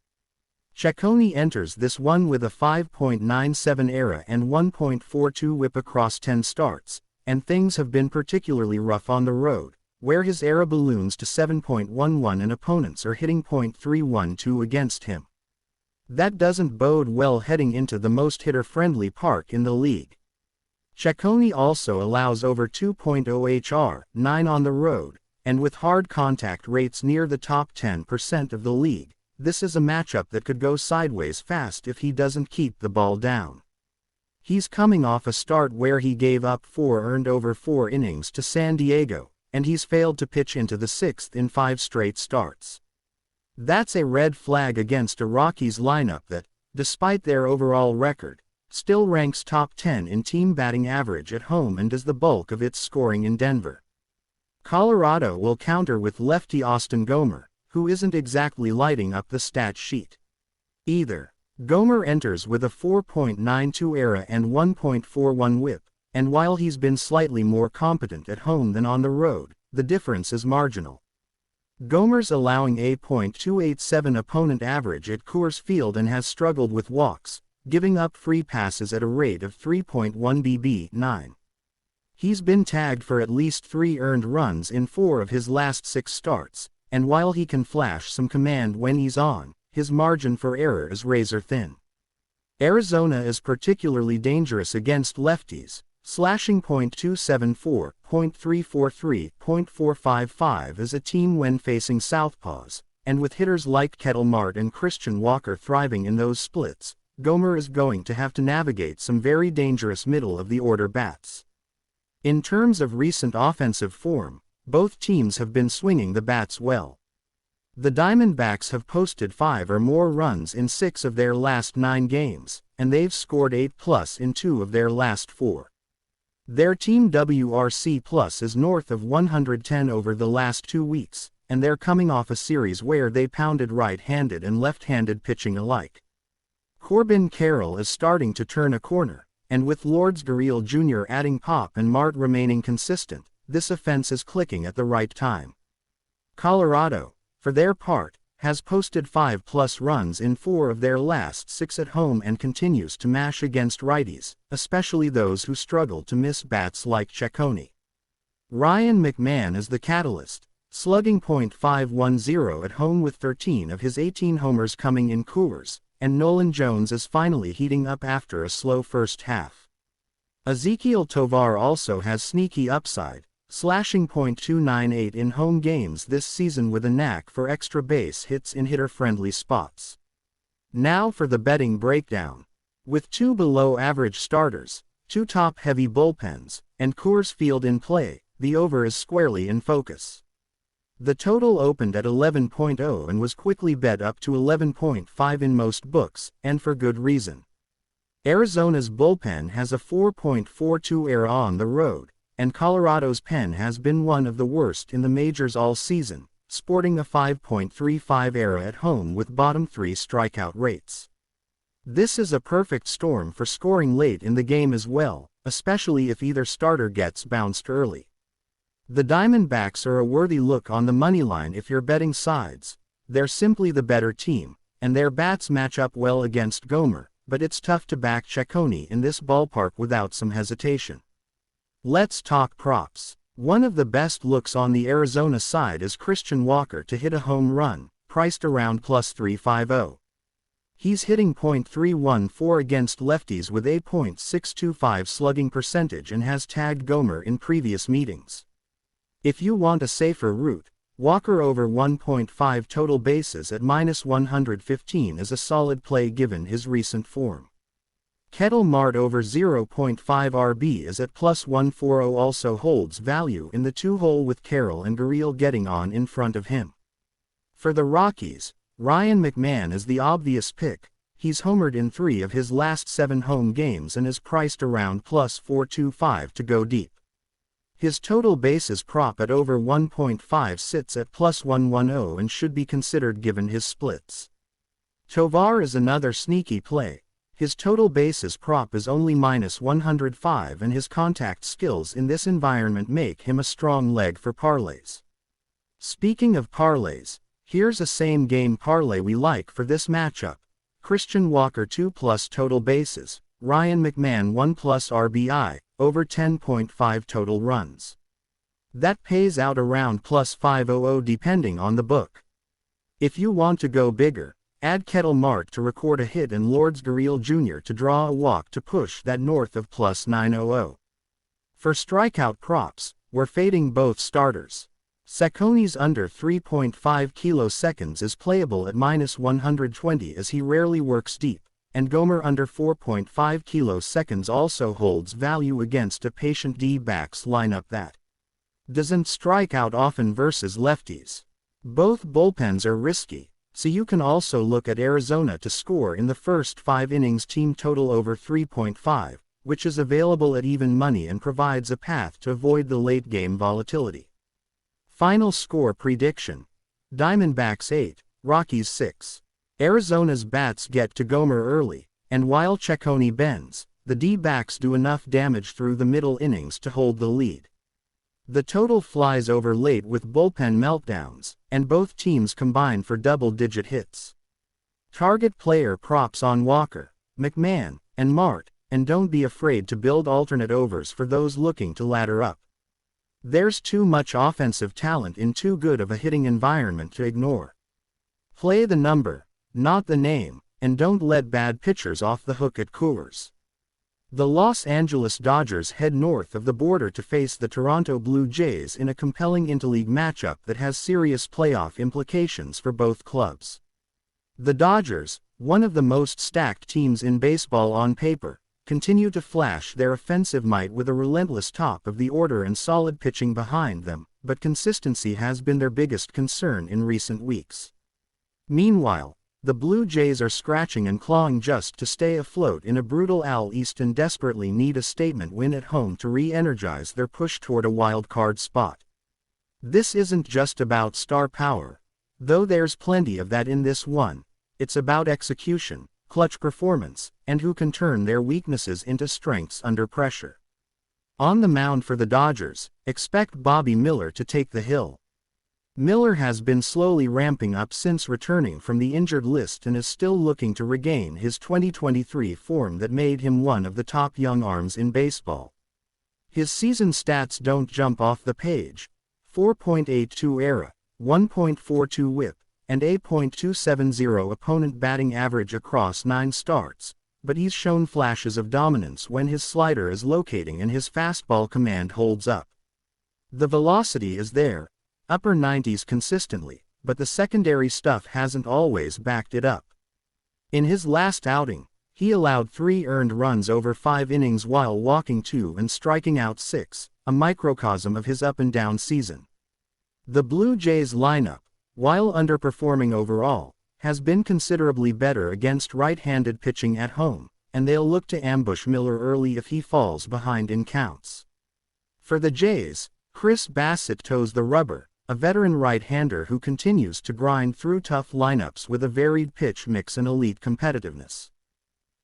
Cecconi enters this one with a 5.97 ERA and 1.42 WHIP across 10 starts, and things have been particularly rough on the road, where his ERA balloons to 7.11 and opponents are hitting .312 against him. That doesn't bode well heading into the most hitter-friendly park in the league. Cecconi also allows over 2.0 HR, 9 on the road, and with hard contact rates near the top 10% of the league, this is a matchup that could go sideways fast if he doesn't keep the ball down. He's coming off a start where he gave up 4 earned over 4 innings to San Diego, and he's failed to pitch into the 6th in 5 straight starts. That's a red flag against a Rockies lineup that, despite their overall record, still ranks top 10 in team batting average at home and does the bulk of its scoring in Denver. Colorado will counter with lefty Austin Gomer, who isn't exactly lighting up the stat sheet either. Gomer enters with a 4.92 ERA and 1.41 WHIP, and while he's been slightly more competent at home than on the road, the difference is marginal. Gomer's allowing a .287 opponent average at Coors Field and has struggled with walks, giving up free passes at a rate of 3.1 bb/9. He's been tagged for at least 3 earned runs in 4 of his last 6 starts, and while he can flash some command when he's on, his margin for error is razor thin. Arizona is particularly dangerous against lefties, slashing .274, .343, .455 as a team when facing southpaws, and with hitters like Kettle Mart and Christian Walker thriving in those splits, Gomer is going to have to navigate some very dangerous middle-of-the-order bats. In terms of recent offensive form, both teams have been swinging the bats well. The Diamondbacks have posted 5 or more runs in 6 of their last 9 games, and they've scored 8+ in 2 of their last 4. Their team WRC+ is north of 110 over the last 2 weeks, and they're coming off a series where they pounded right-handed and left-handed pitching alike. Corbin Carroll is starting to turn a corner, and with Lourdes Gurriel Jr. adding pop and Mart remaining consistent, this offense is clicking at the right time. Colorado, for their part, has posted 5+ runs in 4 of their last 6 at home and continues to mash against righties, especially those who struggle to miss bats like Cecconi. Ryan McMahon is the catalyst, slugging .510 at home with 13 of his 18 homers coming in Coors, and Nolan Jones is finally heating up after a slow first half. Ezequiel Tovar also has sneaky upside, slashing .298 in home games this season with a knack for extra base hits in hitter-friendly spots. Now for the betting breakdown. With 2 below-average starters, 2 top-heavy bullpens, and Coors Field in play, the over is squarely in focus. The total opened at 11.0 and was quickly bet up to 11.5 in most books, and for good reason. Arizona's bullpen has a 4.42 ERA on the road, and Colorado's pen has been one of the worst in the majors all season, sporting a 5.35 ERA at home with bottom 3 strikeout rates. This is a perfect storm for scoring late in the game as well, especially if either starter gets bounced early. The Diamondbacks are a worthy look on the moneyline if you're betting sides. They're simply the better team, and their bats match up well against Gomer, but it's tough to back Cecconi in this ballpark without some hesitation. Let's talk props. One of the best looks on the Arizona side is Christian Walker to hit a home run, priced around plus 350. He's hitting .314 against lefties with a .625 slugging percentage and has tagged Gomer in previous meetings. If you want a safer route, Walker over 1.5 total bases at -115 is a solid play given his recent form. Kettle Mart over 0.5 RB is at plus 140 also holds value in the two-hole with Carroll and Gurriel getting on in front of him. For the Rockies, Ryan McMahon is the obvious pick. He's homered in 3 of his last 7 home games and is priced around plus 425 to go deep. His total bases prop at over 1.5 sits at plus 110 and should be considered given his splits. Tovar is another sneaky play. His total bases prop is only -105 and his contact skills in this environment make him a strong leg for parlays. Speaking of parlays, here's a same-game parlay we like for this matchup. Christian Walker 2+ total bases, Ryan McMahon 1+ RBI, over 10.5 total runs. That pays out around plus 500 depending on the book. If you want to go bigger, add Kettle Mart to record a hit and Lourdes Gurriel Jr. to draw a walk to push that north of plus 900. For strikeout props, we're fading both starters. Cecconi's under 3.5 kiloseconds is playable at -120 as he rarely works deep, and Gomer under 4.5 kiloseconds also holds value against a patient D-backs lineup that doesn't strike out often versus lefties. Both bullpens are risky, so you can also look at Arizona to score in the first 5 innings team total over 3.5, which is available at even money and provides a path to avoid the late game volatility. Final score prediction: Diamondbacks 8, Rockies 6. Arizona's bats get to Gomer early, and while Cecconi bends, the D-backs do enough damage through the middle innings to hold the lead. The total flies over late with bullpen meltdowns, and both teams combine for double-digit hits. Target player props on Walker, McMahon, and Mart, and don't be afraid to build alternate overs for those looking to ladder up. There's too much offensive talent in too good of a hitting environment to ignore. Play the number, not the name, and don't let bad pitchers off the hook at Coors. The Los Angeles Dodgers head north of the border to face the Toronto Blue Jays in a compelling interleague matchup that has serious playoff implications for both clubs. The Dodgers, one of the most stacked teams in baseball on paper, continue to flash their offensive might with a relentless top of the order and solid pitching behind them, but consistency has been their biggest concern in recent weeks. Meanwhile, the Blue Jays are scratching and clawing just to stay afloat in a brutal AL East and desperately need a statement win at home to re-energize their push toward a wild-card spot. This isn't just about star power, though there's plenty of that in this one. It's about execution, clutch performance, and who can turn their weaknesses into strengths under pressure. On the mound for the Dodgers, expect Bobby Miller to take the hill. Miller has been slowly ramping up since returning from the injured list and is still looking to regain his 2023 form that made him one of the top young arms in baseball. His season stats don't jump off the page: 4.82 ERA, 1.42 WHIP, and a .270 opponent batting average across 9 starts, but he's shown flashes of dominance when his slider is locating and his fastball command holds up. The velocity is there, upper 90s consistently, but the secondary stuff hasn't always backed it up. In his last outing, he allowed 3 earned runs over 5 innings while walking 2 and striking out 6, a microcosm of his up-and-down season. The Blue Jays lineup, while underperforming overall, has been considerably better against right-handed pitching at home, and they'll look to ambush Miller early if he falls behind in counts. For the Jays, Chris Bassett toes the rubber, a veteran right-hander who continues to grind through tough lineups with a varied pitch mix and elite competitiveness.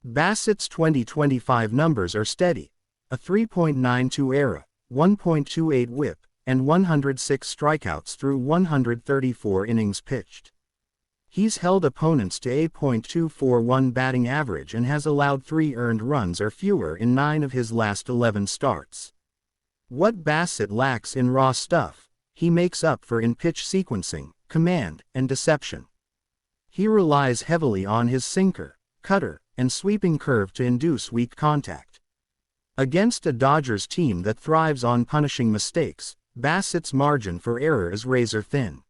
Bassett's 2025 numbers are steady: a 3.92 ERA, 1.28 WHIP, and 106 strikeouts through 134 innings pitched. He's held opponents to a .241 batting average and has allowed 3 earned runs or fewer in 9 of his last 11 starts. What Bassett lacks in raw stuff, he makes up for in pitch sequencing, command, and deception. He relies heavily on his sinker, cutter, and sweeping curve to induce weak contact. Against a Dodgers team that thrives on punishing mistakes, Bassett's margin for error is razor thin.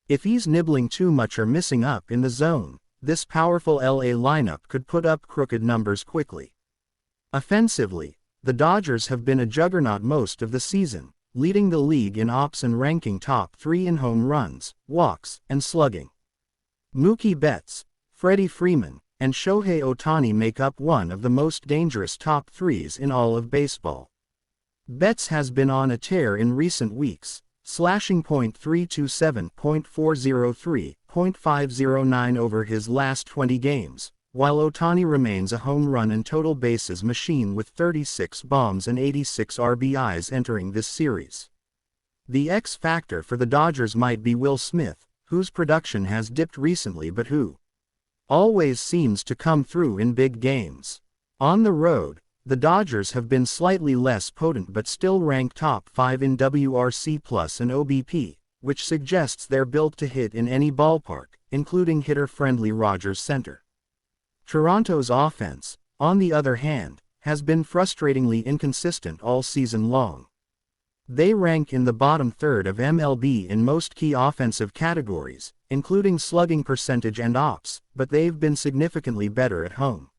If he's nibbling too much or missing up in the zone, this powerful LA lineup could put up crooked numbers quickly. Offensively, the Dodgers have been a juggernaut most of the season, leading the league in ops and ranking top 3 in home runs, walks, and slugging. Mookie Betts, Freddie Freeman, and Shohei Ohtani make up one of the most dangerous top 3s in all of baseball. Betts has been on a tear in recent weeks, slashing .327, .403, .509 over his last 20 games, while Ohtani remains a home run and total bases machine with 36 bombs and 86 RBIs entering this series. The X factor for the Dodgers might be Will Smith, whose production has dipped recently but who always seems to come through in big games. On the road, the Dodgers have been slightly less potent but still rank top 5 in WRC+ and OBP, which suggests they're built to hit in any ballpark, including hitter-friendly Rogers Center. Toronto's offense, on the other hand, has been frustratingly inconsistent all season long. They rank in the bottom third of MLB in most key offensive categories, including slugging percentage and ops, but they've been significantly better at home.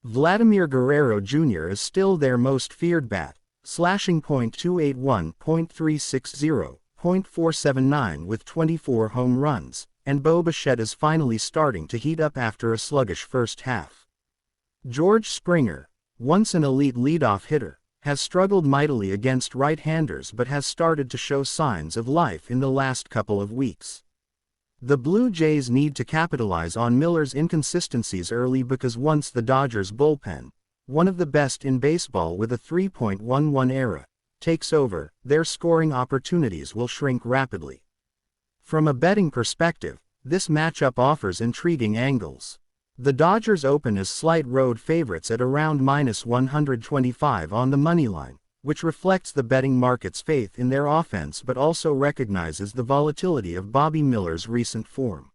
Vladimir Guerrero Jr. is still their most feared bat, slashing .281, .360, .479 with 24 home runs, and Bo Bichette is finally starting to heat up after a sluggish first half. George Springer, once an elite leadoff hitter, has struggled mightily against right-handers but has started to show signs of life in the last couple of weeks. The Blue Jays need to capitalize on Miller's inconsistencies early because once the Dodgers bullpen, one of the best in baseball with a 3.11 ERA, takes over, their scoring opportunities will shrink rapidly. From a betting perspective, this matchup offers intriguing angles. The Dodgers open as slight road favorites at around -125 on the moneyline, which reflects the betting market's faith in their offense but also recognizes the volatility of Bobby Miller's recent form.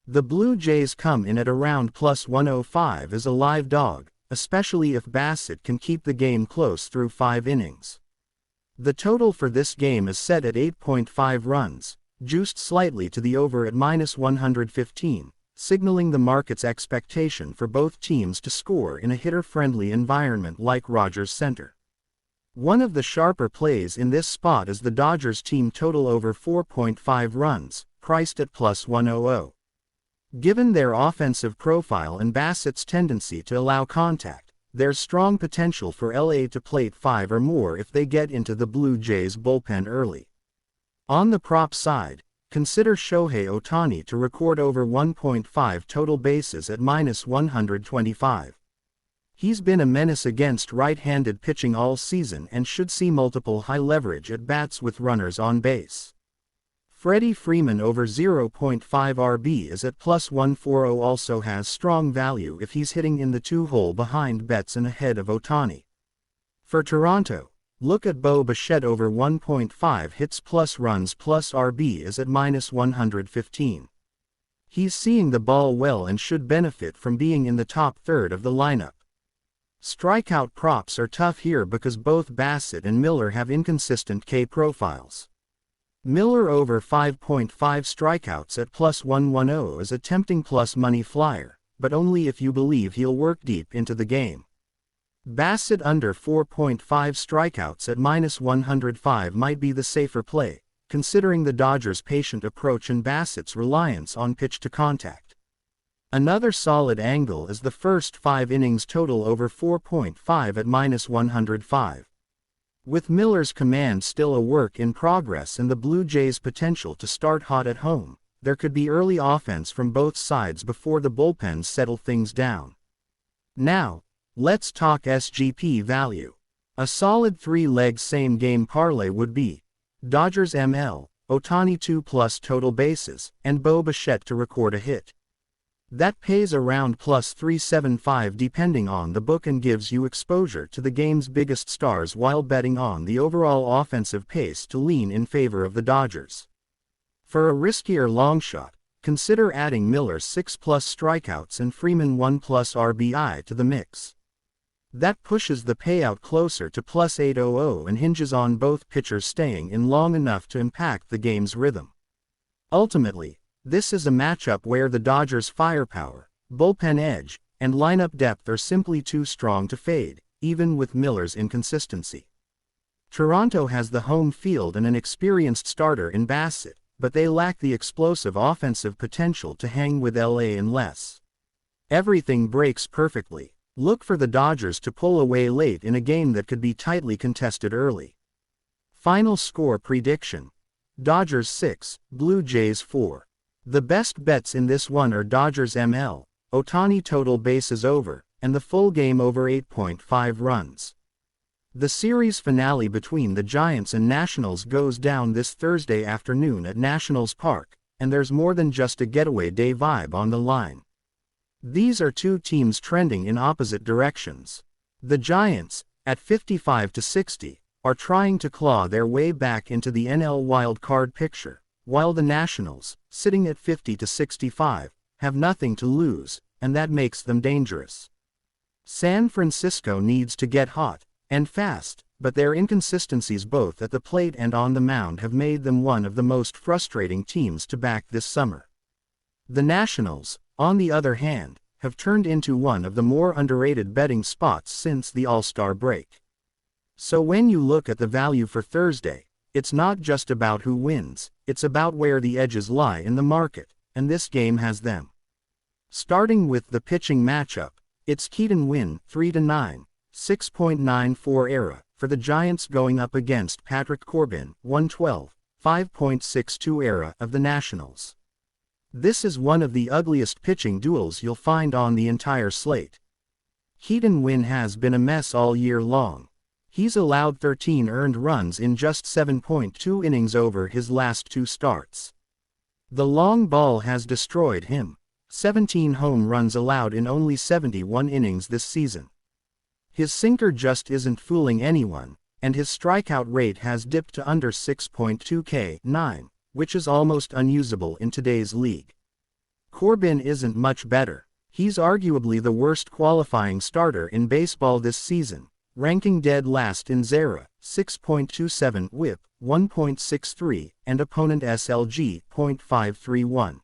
The Blue Jays come in at around +105 as a live dog, especially if Bassett can keep the game close through 5 innings. The total for this game is set at 8.5 runs, juiced slightly to the over at -115. Signaling the market's expectation for both teams to score in a hitter-friendly environment like Rogers Center. One of the sharper plays in this spot is the Dodgers team total over 4.5 runs, priced at +100. Given their offensive profile and Bassett's tendency to allow contact, there's strong potential for LA to plate 5 or more if they get into the Blue Jays bullpen early. On the prop side, consider Shohei Ohtani to record over 1.5 total bases at -125. He's been a menace against right-handed pitching all season and should see multiple high-leverage at-bats with runners on base. Freddie Freeman over 0.5 RB is at +140 also has strong value if he's hitting in the 2-hole behind Betts and ahead of Ohtani. For Toronto, look at Bo Bichette over 1.5 hits plus runs plus RB is at -115. He's seeing the ball well and should benefit from being in the top third of the lineup. Strikeout props are tough here because both Bassett and Miller have inconsistent K profiles. Miller over 5.5 strikeouts at +110 is a tempting plus money flyer, but only if you believe he'll work deep into the game. Bassett under 4.5 strikeouts at -105 might be the safer play, considering the Dodgers' patient approach and Bassett's reliance on pitch to contact. Another solid angle is the first 5 innings total over 4.5 at -105. With Miller's command still a work in progress and the Blue Jays' potential to start hot at home, there could be early offense from both sides before the bullpens settle things down. Now, let's talk SGP value. A solid 3-leg same-game parlay would be Dodgers ML, Ohtani 2 plus total bases, and Bo Bichette to record a hit. That pays around plus 375 depending on the book and gives you exposure to the game's biggest stars while betting on the overall offensive pace to lean in favor of the Dodgers. For a riskier long shot, consider adding Miller 6 plus strikeouts and Freeman 1 plus RBI to the mix. That pushes the payout closer to plus 800 and hinges on both pitchers staying in long enough to impact the game's rhythm. Ultimately, this is a matchup where the Dodgers' firepower, bullpen edge, and lineup depth are simply too strong to fade, even with Miller's inconsistency. Toronto has the home field and an experienced starter in Bassett, but they lack the explosive offensive potential to hang with LA unless everything breaks perfectly. Look for the Dodgers to pull away late in a game that could be tightly contested early. Final score prediction: Dodgers 6, Blue Jays 4. The best bets in this one are Dodgers ML, Ohtani total bases over, and the full game over 8.5 runs. The series finale between the Giants and Nationals goes down this Thursday afternoon at Nationals Park, and there's more than just a getaway day vibe on the line. These are two teams trending in opposite directions. The Giants, at 55-60, are trying to claw their way back into the NL wild-card picture, while the Nationals, sitting at 50-65, have nothing to lose, and that makes them dangerous. San Francisco needs to get hot, and fast, but their inconsistencies both at the plate and on the mound have made them one of the most frustrating teams to back this summer. The Nationals, on the other hand, have turned into one of the more underrated betting spots since the All-Star break. So when you look at the value for Thursday, it's not just about who wins, it's about where the edges lie in the market, and this game has them. Starting with the pitching matchup, it's Keaton Winn, 3-9, 6.94 ERA, for the Giants going up against Patrick Corbin, 112, 5.62 ERA of the Nationals. This is one of the ugliest pitching duels you'll find on the entire slate. Keaton Winn has been a mess all year long. He's allowed 13 earned runs in just 7.2 innings over his last 2 starts. The long ball has destroyed him. 17 home runs allowed in only 71 innings this season. His sinker just isn't fooling anyone, and his strikeout rate has dipped to under 6.2 K9. Which is almost unusable in today's league. Corbin isn't much better. He's arguably the worst qualifying starter in baseball this season, ranking dead last in XERA, 6.27 WHIP, 1.63, and opponent SLG, .531.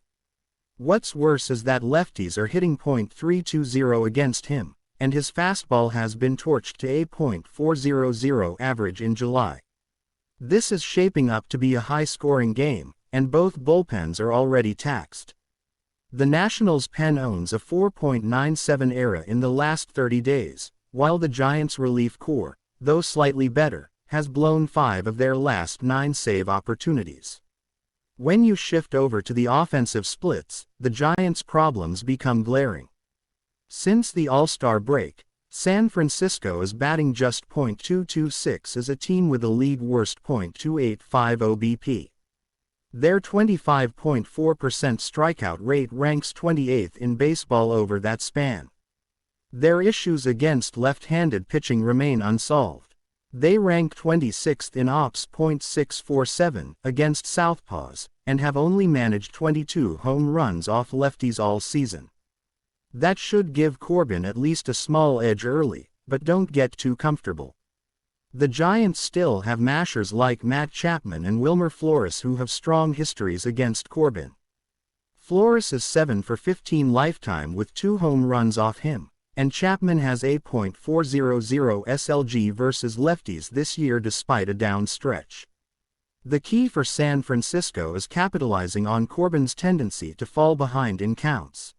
What's worse is that lefties are hitting .320 against him, and his fastball has been torched to a .400 average in July. This is shaping up to be a high-scoring game, and both bullpens are already taxed. The Nationals' pen owns a 4.97 ERA in the last 30 days, while the Giants' relief corps, though slightly better, has blown 5 of their last 9 save opportunities. When you shift over to the offensive splits, the Giants' problems become glaring. Since the All-Star break, San Francisco is batting just .226 as a team with a league-worst .285 OBP. Their 25.4% strikeout rate ranks 28th in baseball over that span. Their issues against left-handed pitching remain unsolved. They rank 26th in ops .647 against southpaws, and have only managed 22 home runs off lefties all season. That should give Corbin at least a small edge early, but don't get too comfortable. The Giants still have mashers like Matt Chapman and Wilmer Flores who have strong histories against Corbin. Flores is 7 for 15 lifetime with 2 home runs off him, and Chapman has a .400 SLG versus lefties this year despite a down stretch. The key for San Francisco is capitalizing on Corbin's tendency to fall behind in counts.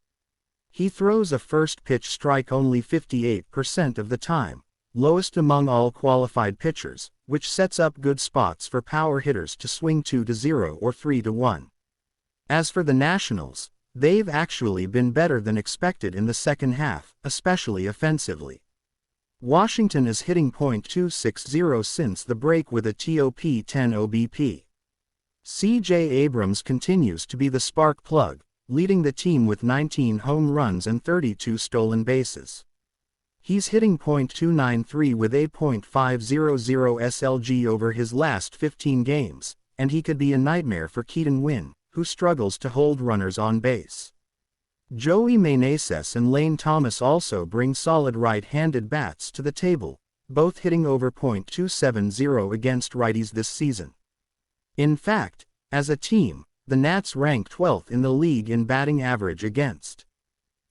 He throws a first-pitch strike only 58% of the time, lowest among all qualified pitchers, which sets up good spots for power hitters to swing 2-0 or 3-1. As for the Nationals, They've actually been better than expected in the second half, especially offensively. Washington is hitting .260 since the break with a TOP 10 OBP. C.J. Abrams continues to be the spark plug, leading the team with 19 home runs and 32 stolen bases. He's hitting .293 with a .500 SLG over his last 15 games, and he could be a nightmare for Keaton Winn, who struggles to hold runners on base. Joey Meneses and Lane Thomas also bring solid right-handed bats to the table, both hitting over .270 against righties this season. In fact, as a team, the Nats rank 12th in the league in batting average against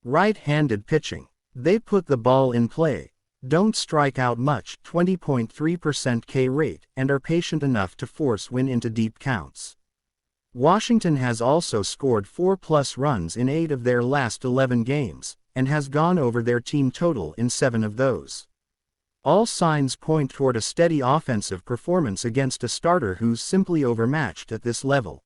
right-handed pitching. They put the ball in play, don't strike out much, 20.3% K rate, and are patient enough to force Winn into deep counts. Washington has also scored 4+ runs in 8 of their last 11 games, and has gone over their team total in 7 of those. All signs point toward a steady offensive performance against a starter who's simply overmatched at this level.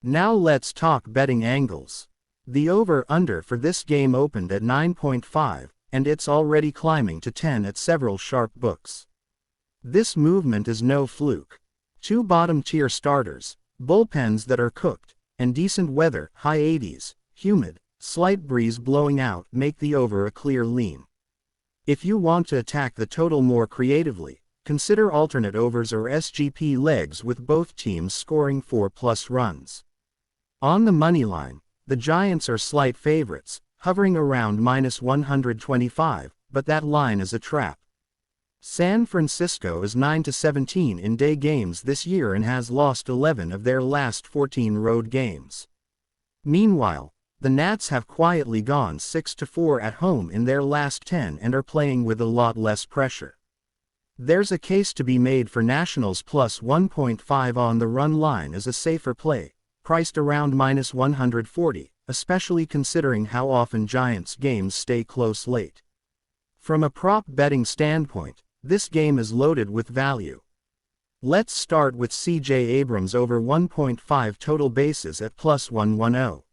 Now let's talk betting angles. The over-under for this game opened at 9.5, and it's already climbing to 10 at several sharp books. This movement is no fluke. 2 bottom-tier starters, bullpens that are cooked, and decent weather, high 80s, humid, slight breeze blowing out, make the over a clear lean. If you want to attack the total more creatively, consider alternate overs or SGP legs with both teams scoring 4+ runs. On the money line, the Giants are slight favorites, hovering around -125, but that line is a trap. San Francisco is 9-17 in day games this year and has lost 11 of their last 14 road games. Meanwhile, the Nats have quietly gone 6-4 at home in their last 10 and are playing with a lot less pressure. There's a case to be made for Nationals plus 1.5 on the run line as a safer play, priced around -140, especially considering how often Giants games stay close late. From a prop betting standpoint, this game is loaded with value. Let's start with C.J. Abrams over 1.5 total bases at +110.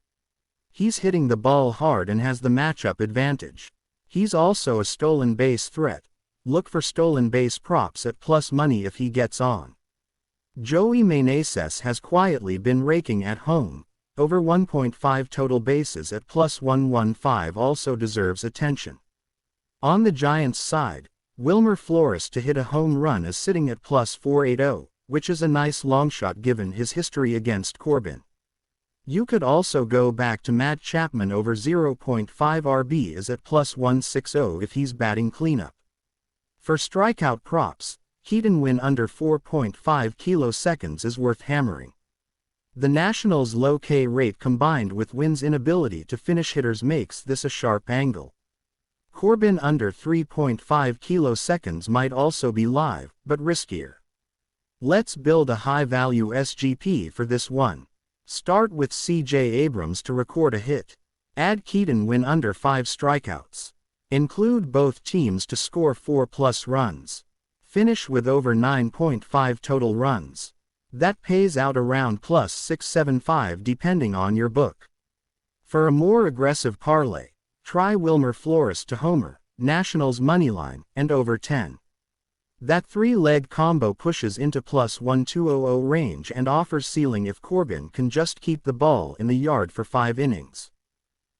He's hitting the ball hard and has the matchup advantage. He's also a stolen base threat. Look for stolen base props at plus money if he gets on. Joey Meneses has quietly been raking at home. Over 1.5 total bases at +115 also deserves attention. On the Giants' side, Wilmer Flores to hit a home run is sitting at +480, which is a nice long shot given his history against Corbin. You could also go back to Matt Chapman over 0.5 RB is at +160 if he's batting cleanup. For strikeout props, Keaton Winn under 4.5 kiloseconds is worth hammering. The Nationals' low K rate combined with Winn's inability to finish hitters makes this a sharp angle. Corbin under 3.5 kiloseconds might also be live, but riskier. Let's build a high-value SGP for this one. Start with C.J. Abrams to record a hit. Add Keaton Winn under 5 strikeouts. Include both teams to score 4+ runs. Finish with over 9.5 total runs. That pays out around +675 depending on your book. For a more aggressive parlay, try Wilmer Flores to homer, Nationals moneyline, and over 10. That 3-leg combo pushes into +1200 range and offers ceiling if Corbin can just keep the ball in the yard for 5 innings.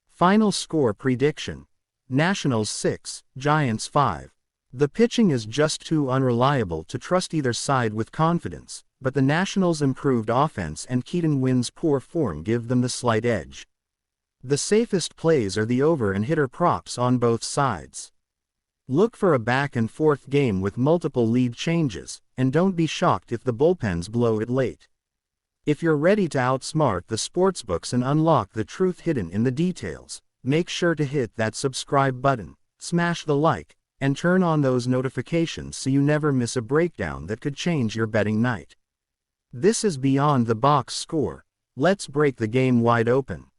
Final score prediction: Nationals 6, Giants 5. The pitching is just too unreliable to trust either side with confidence, but the Nationals' improved offense and Keaton Winn's poor form give them the slight edge. The safest plays are the over and hitter props on both sides. Look for a back-and-forth game with multiple lead changes, and don't be shocked if the bullpens blow it late. If you're ready to outsmart the sportsbooks and unlock the truth hidden in the details, make sure to hit that subscribe button, smash the like, and turn on those notifications so you never miss a breakdown that could change your betting night. This is Beyond the Box Score. Let's break the game wide open.